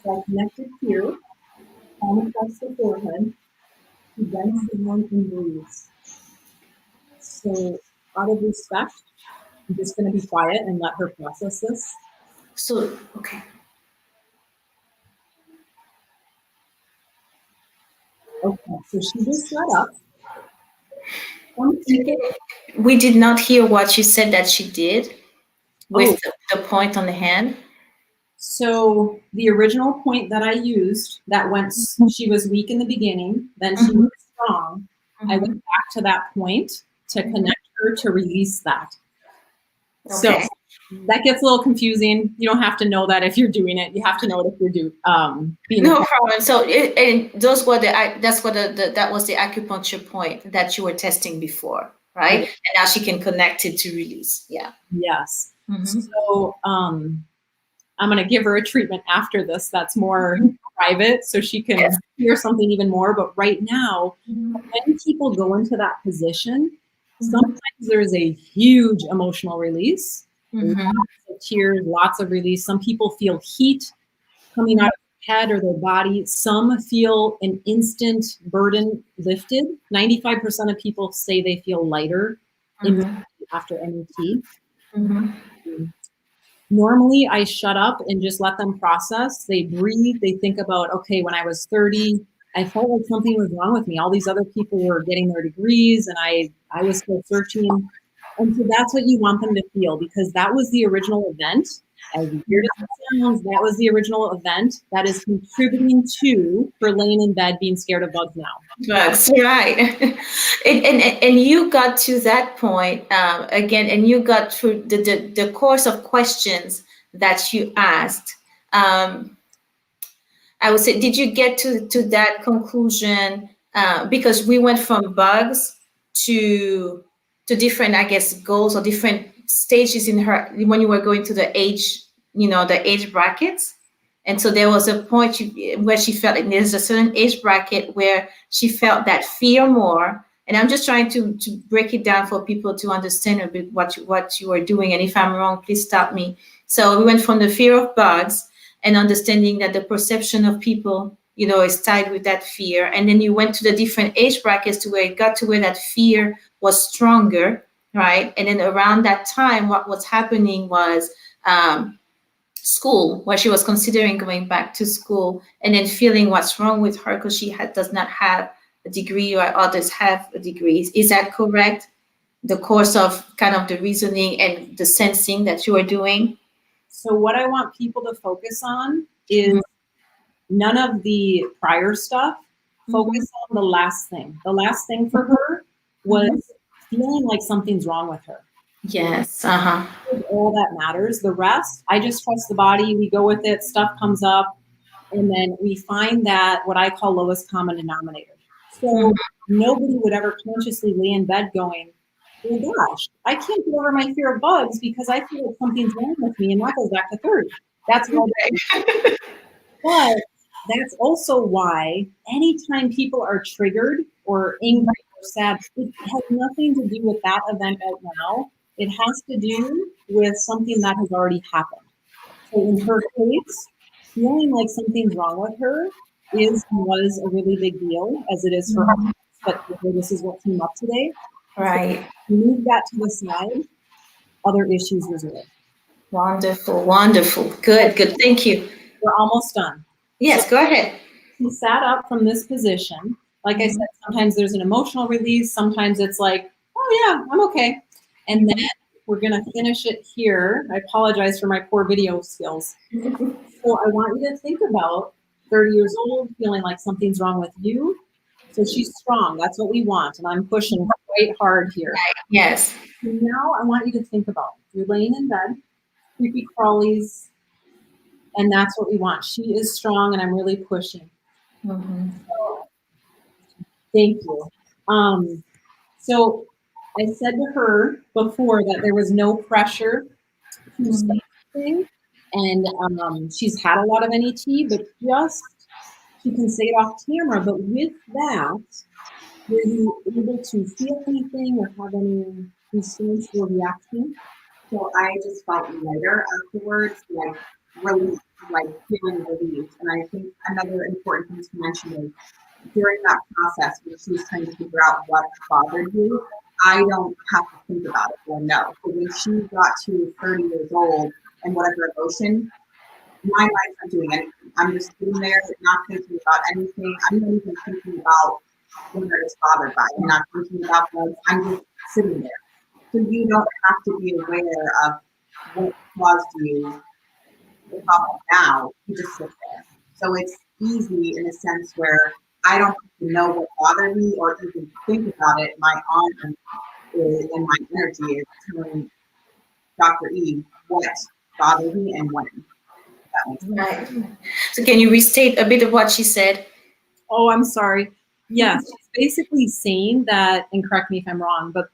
So I connected here, palm across the forehead. She bends down and breathes. So out of respect, I'm just going to be quiet and let her process this. So, okay. Okay, so she just got up. We did not hear what you said that she did with the point on the hand. So the original point that I used that went, she was weak in the beginning, then she was strong. I went back to that point to connect her to release that. Okay. So that gets a little confusing. You don't have to know that if you're doing it. You have to know it if you're being no problem. So and those were that was the acupuncture point that you were testing before, right? And now she can connect it to release. Yeah. Yes. So I'm gonna give her a treatment after this that's more private so she can hear something even more. But right now, when people go into that position, sometimes there's a huge emotional release. Lots of tears, lots of release. Some people feel heat coming out of their head or their body. Some feel an instant burden lifted. 95% of people say they feel lighter after NET. Normally, I shut up and just let them process. They breathe. They think about, okay, when I was 30, I felt like something was wrong with me. All these other people were getting their degrees and I was still searching. And so that's what you want them to feel because that was the original event. As weird as it sounds, that was the original event that is contributing to her laying in bed being scared of bugs now. Bugs, right. and you got to that point again, and you got through the course of questions that you asked. I would say, did you get to that conclusion? Because we went from bugs to different, I guess, goals or different stages in her when you were going to the age, the age brackets. And so there was a point where she felt like there's a certain age bracket where she felt that fear more. And I'm just trying to break it down for people to understand a bit what you were doing. And if I'm wrong, please stop me. So we went from the fear of bugs and understanding that the perception of people, is tied with that fear. And then you went to the different age brackets to where it got to where that fear was stronger, right? And then around that time, what was happening was school, where she was considering going back to school and then feeling what's wrong with her because she does not have a degree or others have a degree. Is that correct? The course of kind of the reasoning and the sensing that you are doing? So what I want people to focus on is none of the prior stuff. Focus on the last thing. The last thing for her was feeling like something's wrong with her. Yes. All that matters. The rest, I just trust the body. We go with it. Stuff comes up. And then we find that what I call lowest common denominator. So nobody would ever consciously lay in bed going, oh gosh, I can't get over my fear of bugs because I feel like something's wrong with me. And that goes back to 30. That's okay. But that's also why anytime people are triggered or angry or sad, it has nothing to do with that event right now. It has to do with something that has already happened. So in her case, feeling like something's wrong with her was a really big deal, as it is for us. But this is what came up today. Right. So move that to the side. Other issues resolved. Wonderful, wonderful. Good. Thank you. We're almost done. Yes, go ahead. She sat up from this position. Like I said, sometimes there's an emotional release. Sometimes it's like, oh yeah, I'm okay. And then we're gonna finish it here. I apologize for my poor video skills. So I want you to think about 30 years old, feeling like something's wrong with you. So she's strong. That's what we want. And I'm pushing quite hard here. Yes. Now I want you to think about you're laying in bed, creepy crawlies, and that's what we want. She is strong, and I'm really pushing. So, thank you. So I said to her before that there was no pressure to say anything, and she's had a lot of NET, but just she can say it off camera. But with that, were you able to feel anything or have any response or reaction? So I just felt lighter afterwards, like relief, like feeling relieved. And I think another important thing to mention is during that process when she's trying to figure out what bothered you, I don't have to think about it or know. So when she got to 30 years old and whatever emotion, my mind's not doing anything. I'm just sitting there not thinking about anything. I'm not even thinking about what I was bothered by. I'm not thinking about bugs. I'm just sitting there. So you don't have to be aware of what caused you to come now. You just sit there. So it's easy in a sense where I don't have to know what bothered me or even think about it. My arm is, and my energy is telling Dr. E what bothered me and when. That makes sense. Right. So can you restate a bit of what she said? Oh, I'm sorry. Yes, she's basically saying that, and correct me if I'm wrong, but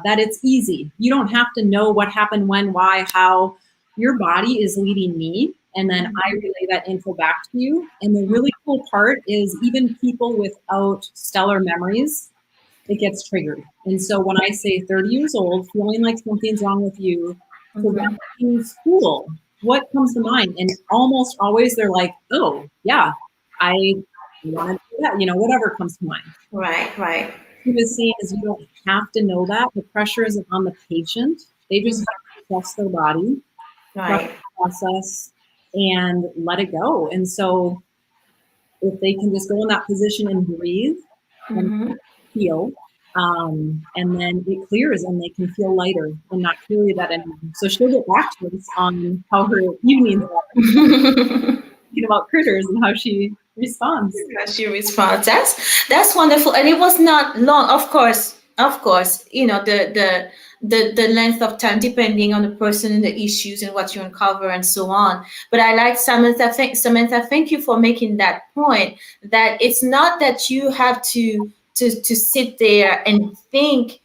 that it's easy. You don't have to know what happened, when, why, how. Your body is leading me, and then I relay that info back to you. And the really cool part is even people without stellar memories, it gets triggered. And so when I say 30 years old, feeling like something's wrong with you, so back in school, what comes to mind? And almost always they're like, oh, yeah, I want to do that, whatever comes to mind. Right. He was saying is you don't have to know that. The pressure isn't on the patient. They just have to trust their body, trust the process, and let it go. And so if they can just go in that position and breathe and feel, and then it clears and they can feel lighter and not carry that anymore. So she'll get back to us on how her evenings are, thinking about critters and how she responds. She responds. That's wonderful, and it was not long. Of course, the length of time depending on the person and the issues and what you uncover and so on. But I like Samantha. Samantha, thank you for making that point. That it's not that you have to sit there and think.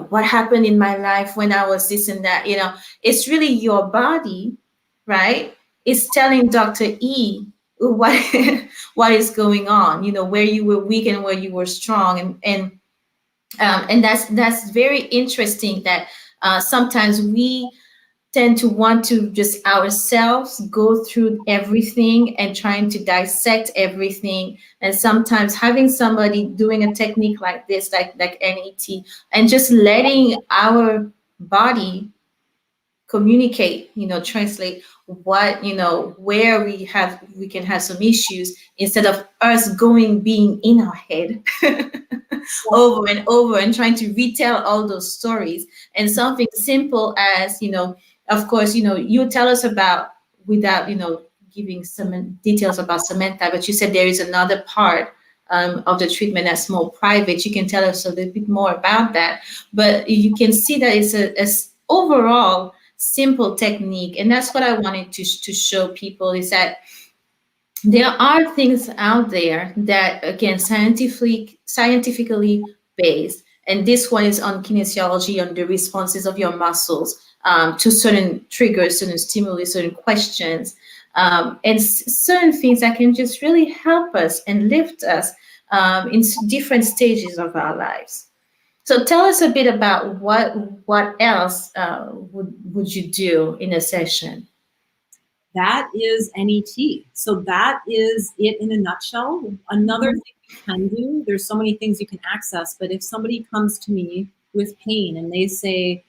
What happened in my life when I was this and that. It's really your body, right? It's telling Dr. E what what is going on, where you were weak and where you were strong, and that's very interesting that sometimes we tend to want to just ourselves go through everything and trying to dissect everything, and sometimes having somebody doing a technique like this, like NET, and just letting our body communicate, translate what, where we can have some issues, instead of us being in our head over and over and trying to retell all those stories. And something simple as, of course, you tell us about, without, giving some details about Samantha, but you said there is another part of the treatment that's more private. You can tell us a little bit more about that, but you can see that it's a overall simple technique. And that's what I wanted to show people, is that there are things out there that, again, scientifically based, and this one is on kinesiology, on the responses of your muscles to certain triggers, certain stimuli, certain questions, and certain things that can just really help us and lift us in different stages of our lives. So tell us a bit about what else would you do in a session? That is NET. So that is it in a nutshell. Another thing you can do, there's so many things you can access, but if somebody comes to me with pain and they say,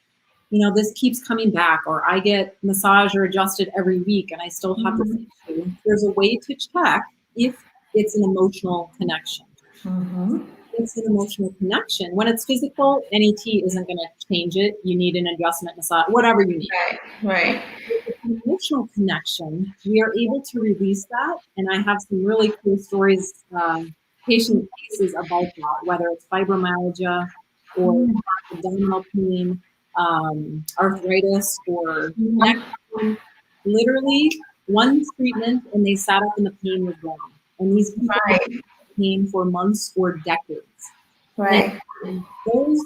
this keeps coming back, or I get massaged or adjusted every week and I still have this issue, there's a way to check if it's an emotional connection. Mhm. It's an emotional connection. When it's physical, NET isn't going to change it. You need an adjustment, massage, whatever you need. Right. Right. If it's an emotional connection, we are able to release that. And I have some really cool stories, patient cases about that, whether it's fibromyalgia or Mm. abdominal pain, arthritis, or neck Mhm. pain. Literally, one treatment and they sat up and the pain was gone. And these people have Right. been in pain for months or decades. Right. And those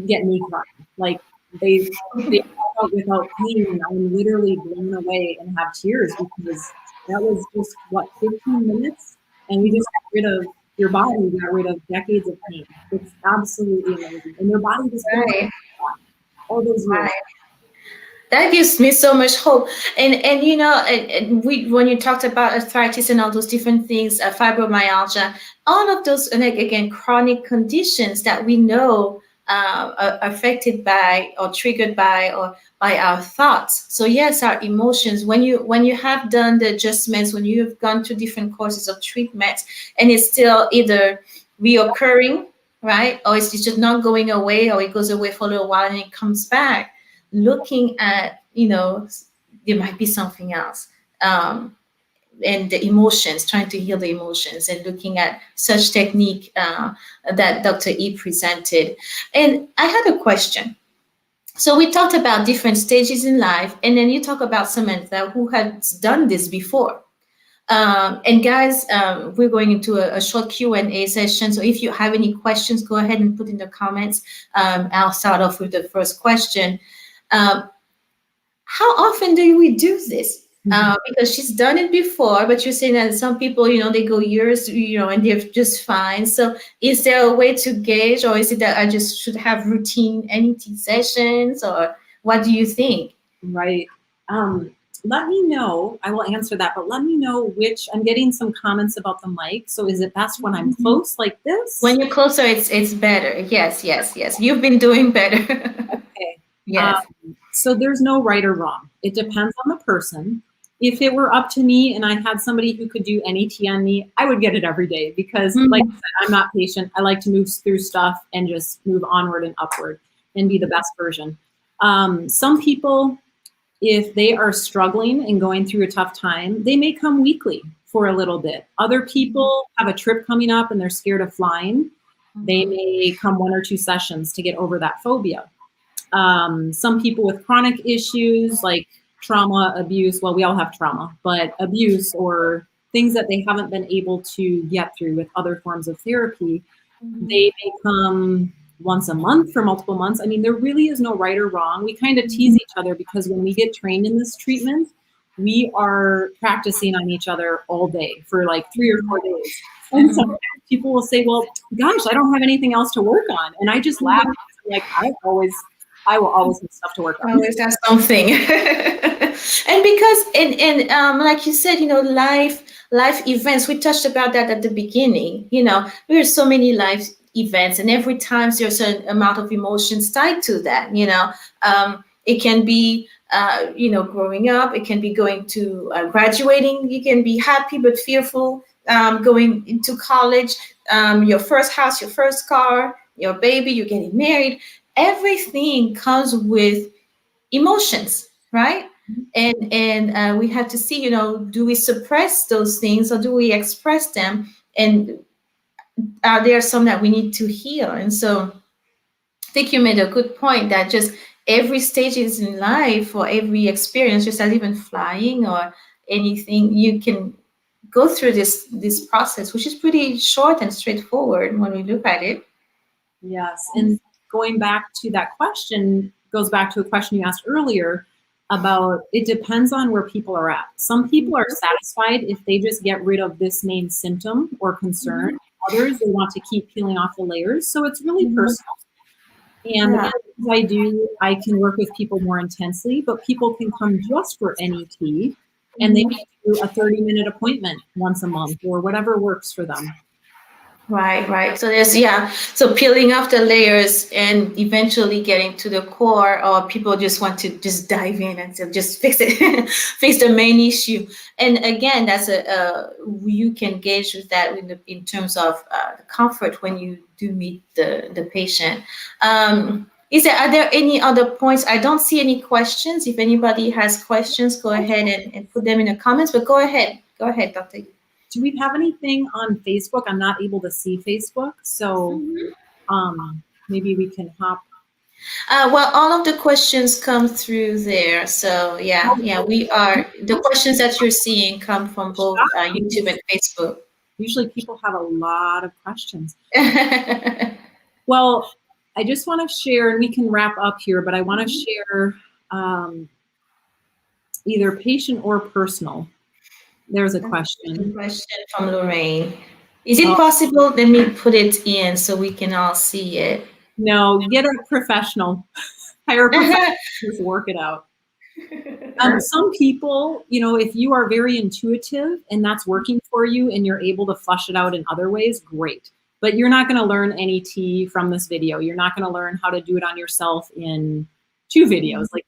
get me crying. Like they talk about without pain, and I'm literally blown away and have tears because that was just what 15 minutes, and we just got rid of your body, got rid of decades of pain. It's absolutely amazing, and their body just feels Right. all those years. Right. That gives me so much hope. And you know, and we when you talked about arthritis and all those different things, fibromyalgia, all of those, and again, chronic conditions that we know are affected by or triggered by or by our thoughts. So yes, our emotions. When you have done the adjustments, when you have gone through different courses of treatment, and it's still either reoccurring, right, or it's just not going away, or it goes away for a little while and it comes back, looking at, there might be something else. And the emotions, trying to heal the emotions, and looking at such technique that Dr. E presented. And I had a question. So we talked about different stages in life, and then you talk about Samantha who has done this before. And guys, we're going into a short Q&A session. So if you have any questions, go ahead and put in the comments. I'll start off with the first question. Um, how often do we do this? Because she's done it before, but you're saying that some people, they go years, and they're just fine. So is there a way to gauge, or is it that I just should have routine NET sessions, or what do you think? Right. Let me know. I will answer that, but let me know which. I'm getting some comments about the mic. So is it best when I'm close like this? When you're closer, it's better. Yes, yes, yes. You've been doing better. Okay. Yes. So there's no right or wrong. It depends on the person. If it were up to me and I had somebody who could do NET on me, I would get it every day because, like I said, I'm not patient. I like to move through stuff and just move onward and upward and be the best version. Some people, if they are struggling and going through a tough time, they may come weekly for a little bit. Other people have a trip coming up and they're scared of flying. They may come 1 or 2 sessions to get over that phobia. Some people with chronic issues like trauma, abuse, well, we all have trauma, but abuse or things that they haven't been able to get through with other forms of therapy, they may come once a month for multiple months. I mean, there really is no right or wrong. We kind of tease each other because when we get trained in this treatment, we are practicing on each other all day for like 3 or 4 days. And sometimes people will say, well, gosh, I don't have anything else to work on. And I just laugh. Like, I will always have stuff to work on. Always have something. And because like you said, life events, we touched about that at the beginning. There are so many life events, and every time there's an amount of emotions tied to that. It can be growing up, it can be going to graduating, you can be happy but fearful, going into college, your first house, your first car, your baby, you're getting married. Everything comes with emotions, right? And we have to see, do we suppress those things or do we express them? And are there some that we need to heal? And so I think you made a good point that just every stage is in life, or every experience, just as even flying or anything, you can go through this process, which is pretty short and straightforward when we look at it. Yes. And going back to that question goes back to a question you asked earlier about it depends on where people are at. Some people are satisfied if they just get rid of this main symptom or concern. Others, they want to keep peeling off the layers. So it's really personal. And I can work with people more intensely, but people can come just for NET and they may do a 30-minute appointment once a month or whatever works for them. Right. So so peeling off the layers and eventually getting to the core, or people just want to just dive in and just fix it, fix the main issue. And again, that's you can gauge with that in terms of comfort when you do meet the patient. Are there any other points? I don't see any questions. If anybody has questions, go ahead and put them in the comments, but go ahead, Dr. Do we have anything on Facebook? I'm not able to see Facebook, so maybe we can hop. Well, all of the questions come through there. So we are the questions that you're seeing come from both YouTube and Facebook. Usually people have a lot of questions. Well, I just want to share, and we can wrap up here, but I want to share either patient or personal. There's a question. A question from Lorraine. Is it possible? Let me put it in so we can all see it. No, get a professional. Hire a professional. Just work it out. Some people, if you are very intuitive and that's working for you and you're able to flush it out in other ways, great. But you're not going to learn NET from this video. You're not going to learn how to do it on yourself in 2 videos. Like,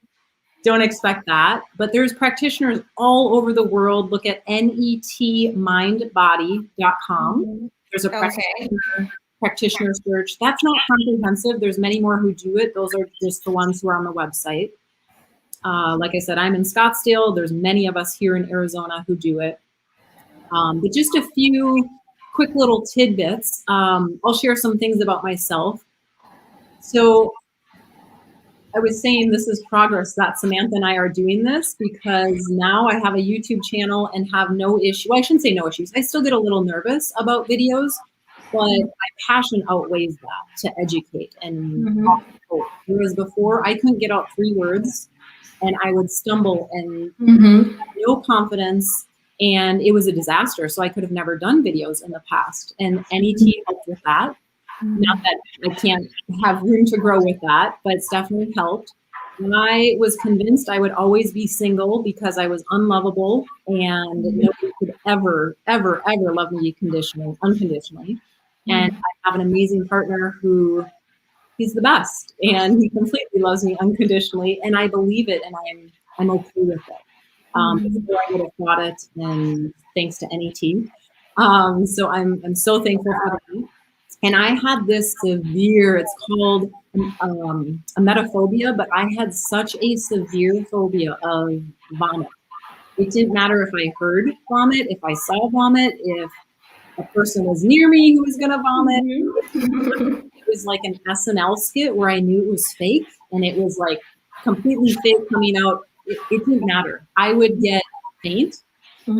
don't expect that. But there's practitioners all over the world. Look at netmindbody.com. There's a practitioner search. That's not comprehensive. There's many more who do it. Those are just the ones who are on the website. Like I said, I'm in Scottsdale. There's many of us here in Arizona who do it. But just a few quick little tidbits. I'll share some things about myself. So I was saying this is progress that Samantha and I are doing this because now I have a YouTube channel and have no issue. Well, I shouldn't say no issues. I still get a little nervous about videos, but my passion outweighs that to educate and talk to hope. Whereas before I couldn't get out 3 words and I would stumble and have no confidence, and it was a disaster. So I could have never done videos in the past, and NET helped with that. Not that I can't have room to grow with that, but it's definitely helped. I was convinced I would always be single because I was unlovable and nobody could ever, ever, ever love me unconditionally. And I have an amazing partner who he's the best and he completely loves me unconditionally, and I believe it, and I'm okay with it. Before I would have thought it, and thanks to NET. So I'm so thankful for that. And I had this severe, it's called emetophobia, but I had such a severe phobia of vomit. It didn't matter if I heard vomit, if I saw vomit, if a person was near me who was gonna vomit. It was like an SNL skit where I knew it was fake, and it was like completely fake coming out. It didn't matter. I would get faint.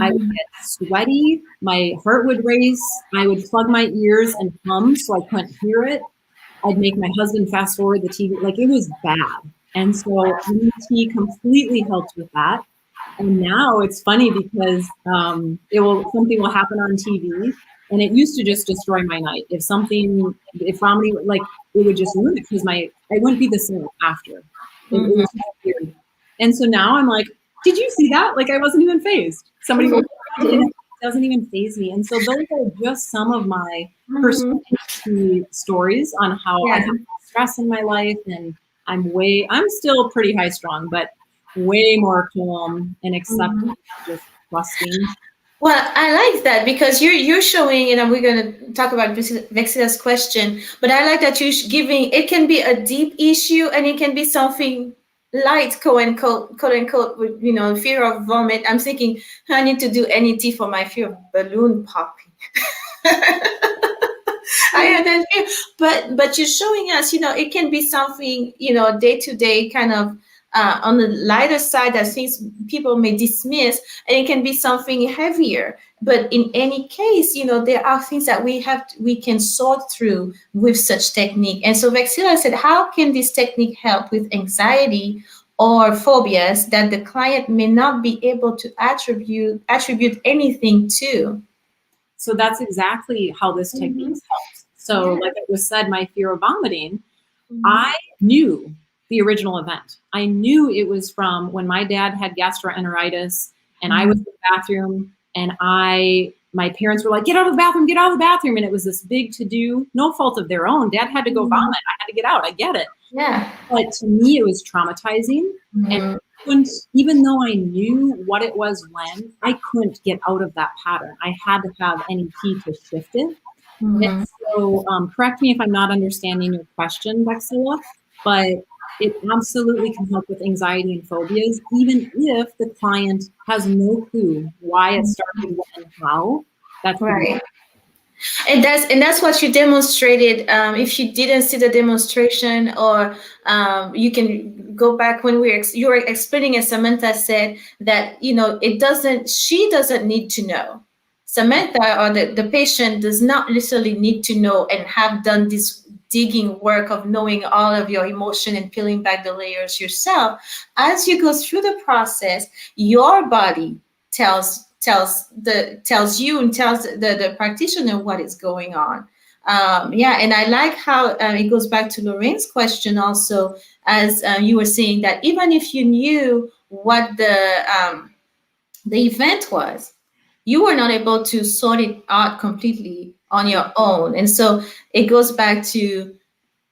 I would get sweaty, my heart would race, I would plug my ears and hum so I couldn't hear it. I'd make my husband fast forward the TV, like it was bad. And so NET completely helped with that. And now it's funny because something will happen on TV, and it used to just destroy my night. If vomiting, like it would just ruin it because I wouldn't be the same after. It was weird. And so now I'm like, did you see that? Like I wasn't even phased. Somebody will it doesn't even faze me. And so those are just some of my personal stories on how I have stress in my life, and I'm still pretty high strung, but way more calm and accepting, just trusting. Well, I like that because you're showing, we're going to talk about Vexilla's question, but I like that you're giving, it can be a deep issue and it can be something light, quote unquote, with, fear of vomit. I'm thinking, I need to do NET for my fear of balloon popping. I have that fear, but you're showing us, it can be something, day to day kind of on the lighter side that things people may dismiss, and it can be something heavier. But in any case, there are things that we can sort through with such technique. And so Vexilla said, how can this technique help with anxiety or phobias that the client may not be able to attribute anything to? So that's exactly how this technique helps. So like it was said, my fear of vomiting, I knew the original event. I knew it was from when my dad had gastroenteritis and I was in the bathroom and my parents were like, get out of the bathroom, get out of the bathroom. And it was this big to-do, no fault of their own. Dad had to go vomit. I had to get out. I get it. Yeah. But to me, it was traumatizing. And couldn't, even though I knew what it was when, I couldn't get out of that pattern. I had to have NET to shift it. And so correct me if I'm not understanding your question, Bexilla, but it absolutely can help with anxiety and phobias, even if the client has no clue why it started, when, and how. That's right. And that's what you demonstrated. If you didn't see the demonstration, or you can go back when you were explaining, as Samantha said, that she doesn't need to know. Samantha, or the patient, does not necessarily need to know and have done this digging work of knowing all of your emotion and peeling back the layers yourself. As you go through the process, your body tells you and tells the practitioner what is going on. And I like how it goes back to Lorraine's question also, as you were saying that even if you knew what the event was, you were not able to sort it out completely on your own. And so it goes back to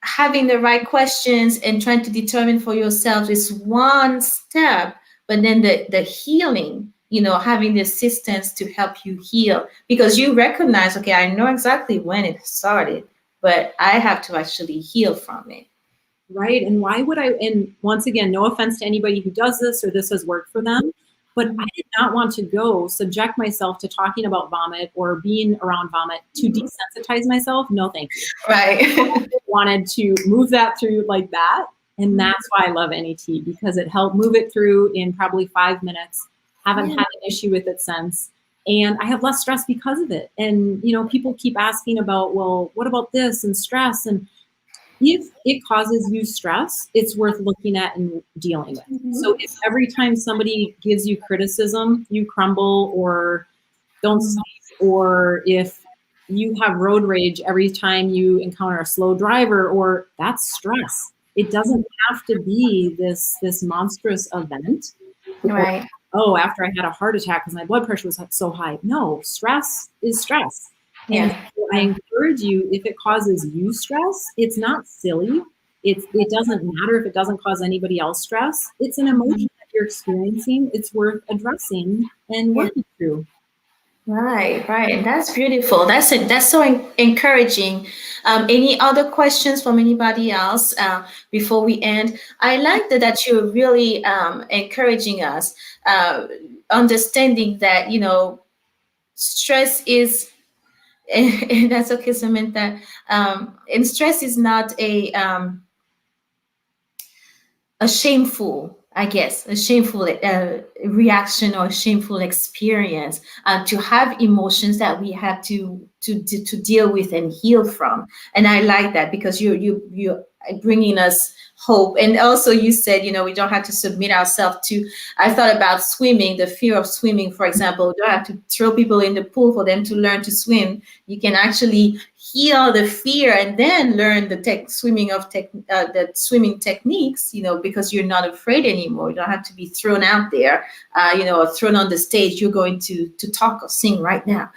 having the right questions and trying to determine for yourself is one step, but then the healing, having the assistance to help you heal, because you recognize, okay, I know exactly when it started, but I have to actually heal from it. Right. And why would I, and once again, no offense to anybody who does this or this has worked for them, but I did not want to go subject myself to talking about vomit or being around vomit to desensitize myself. No, thank you. Right. I wanted to move that through like that. And that's why I love NET, because it helped move it through in probably 5 minutes. Haven't had an issue with it since. And I have less stress because of it. And, people keep asking about, well, what about this and stress? And if it causes you stress, it's worth looking at and dealing with. So if every time somebody gives you criticism, you crumble or don't sleep, or if you have road rage every time you encounter a slow driver, or that's stress. It doesn't have to be this monstrous event. Right. Oh, after I had a heart attack because my blood pressure was so high. No, stress is stress. Yeah. And so I encourage you, if it causes you stress, it's not silly. It doesn't matter if it doesn't cause anybody else stress. It's an emotion that you're experiencing. It's worth addressing and working through. Right. That's beautiful. That's it. That's so encouraging. Any other questions from anybody else before we end? I like that you're really encouraging us, understanding that stress is, and that's okay, Samantha. And stress is not a shameful, I guess, a shameful reaction or a shameful experience, to have emotions that we have to deal with and heal from. And I like that, because you're bringing us hope. And also you said, we don't have to submit ourselves to, I thought about swimming, the fear of swimming, for example. You don't have to throw people in the pool for them to learn to swim. You can actually heal the fear and then learn the swimming techniques, because you're not afraid anymore. You don't have to be thrown out there, or thrown on the stage. You're going to talk or sing right now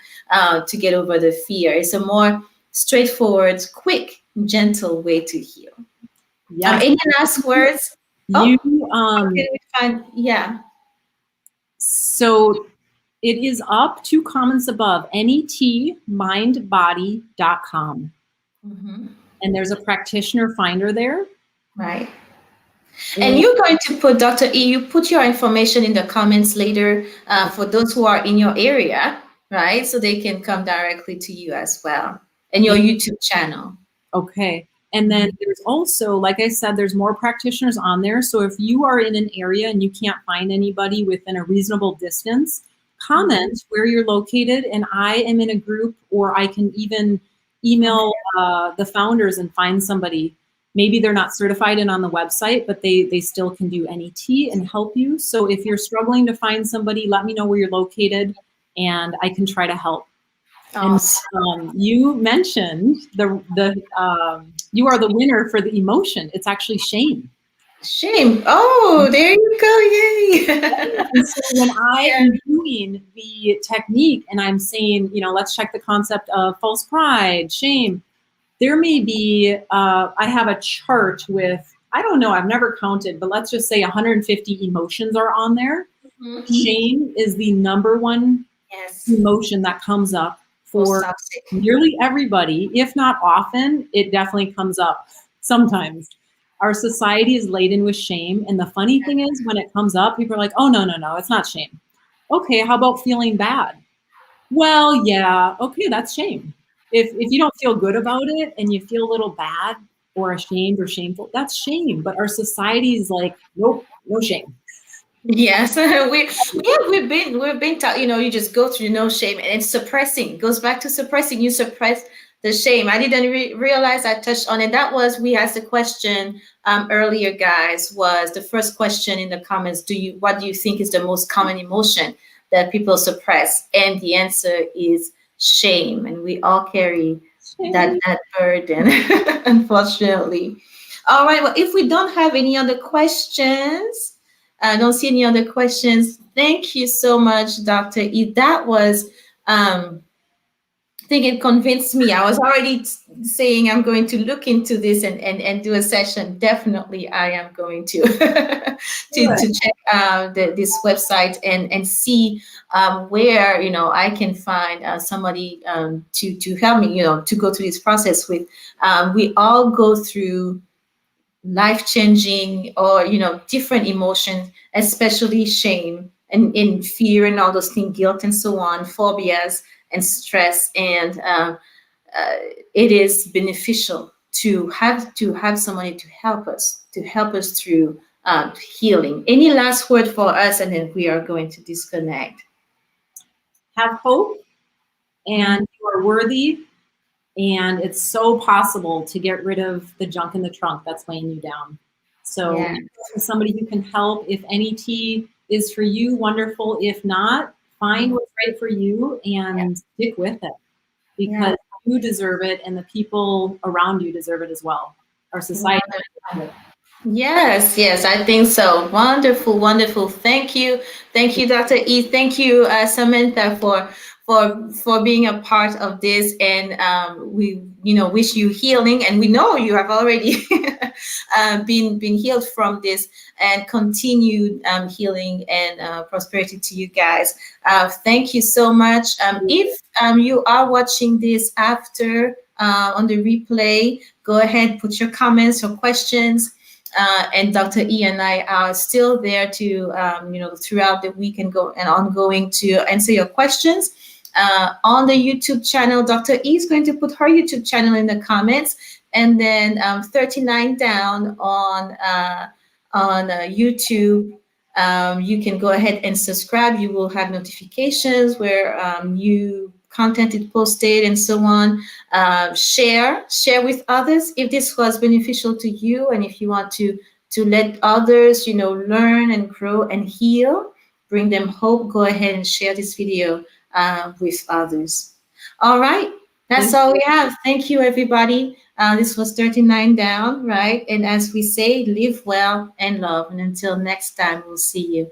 to get over the fear. It's a more straightforward, quick, gentle way to heal. Yes. Any last words? Yeah. So it is up 2 comments above, netmindbody.com. And there's a practitioner finder there. Right. And you're going to put, Dr. E, you put your information in the comments later for those who are in your area, right? So they can come directly to you as well, and your YouTube channel. Okay. And then there's also, like I said, there's more practitioners on there. So if you are in an area and you can't find anybody within a reasonable distance, comment where you're located, and I am in a group, or I can even email the founders and find somebody. Maybe they're not certified and on the website, but they still can do NET and help you. So if you're struggling to find somebody, let me know where you're located and I can try to help. Awesome. And you mentioned you are the winner for the emotion. It's actually shame. Shame. Oh, there you go. Yay. And so when I am doing the technique and I'm saying, let's check the concept of false pride, shame, there may be, I have a chart with, I don't know, I've never counted, but let's just say 150 emotions are on there. Mhm. Shame is the number one Yes. emotion that comes up for Toxic. nearly everybody. If not often, it definitely comes up sometimes. Our society is laden with shame. And the funny thing is, when it comes up, people are like, oh, no, it's not shame. Okay, how about feeling bad? Well, yeah, okay, that's shame. If you don't feel good about it and you feel a little bad or ashamed or shameful, that's shame. But our society is like, nope, no shame. Yes, we've been taught, you just go through no shame, and it's suppressing. It goes back to suppressing. You suppress the shame. I didn't realize I touched on it. That was, we asked the question earlier, guys. Was the first question in the comments? What do you think is the most common emotion that people suppress? And the answer is shame, and we all carry that burden, unfortunately. All right. Well, if we don't have any other questions. I don't see any other questions. Thank you so much, Dr. E. That was, I think it convinced me. I was already saying I'm going to look into this and do a session. Definitely, I am going to to check this website and see where I can find somebody to help me to go through this process with. We all go through life-changing or different emotions, especially shame and fear and all those things, guilt and so on, phobias and stress, and it is beneficial to have somebody to help us through healing. Any last word for us, and then we are going to disconnect. Have hope, and you are worthy. And it's so possible to get rid of the junk in the trunk that's weighing you down. So Yeah. somebody who can help. If any tea is for you, wonderful. If not, find what's right for you and stick with it, because you deserve it and the people around you deserve it as well. Our society. Yes, I think so. Wonderful, wonderful. Thank you, Dr. E. Thank you, Samantha, for being a part of this. And we, wish you healing. And we know you have already been healed from this, and continued healing and prosperity to you guys. Thank you so much. If you are watching this after on the replay, go ahead, put your comments or questions. And Dr. E and I are still there to, throughout the week and ongoing to answer your questions. On the YouTube channel, Dr. E is going to put her YouTube channel in the comments, and then 39 down on YouTube. You can go ahead and subscribe. You will have notifications where you content is posted and so on. Share with others if this was beneficial to you, and if you want to let others learn and grow and heal, bring them hope, go ahead and share this video with others. All right, that's all we have. Thank you, everybody. This was 39 down, right? And as we say, live well and love, and until next time, we'll see you.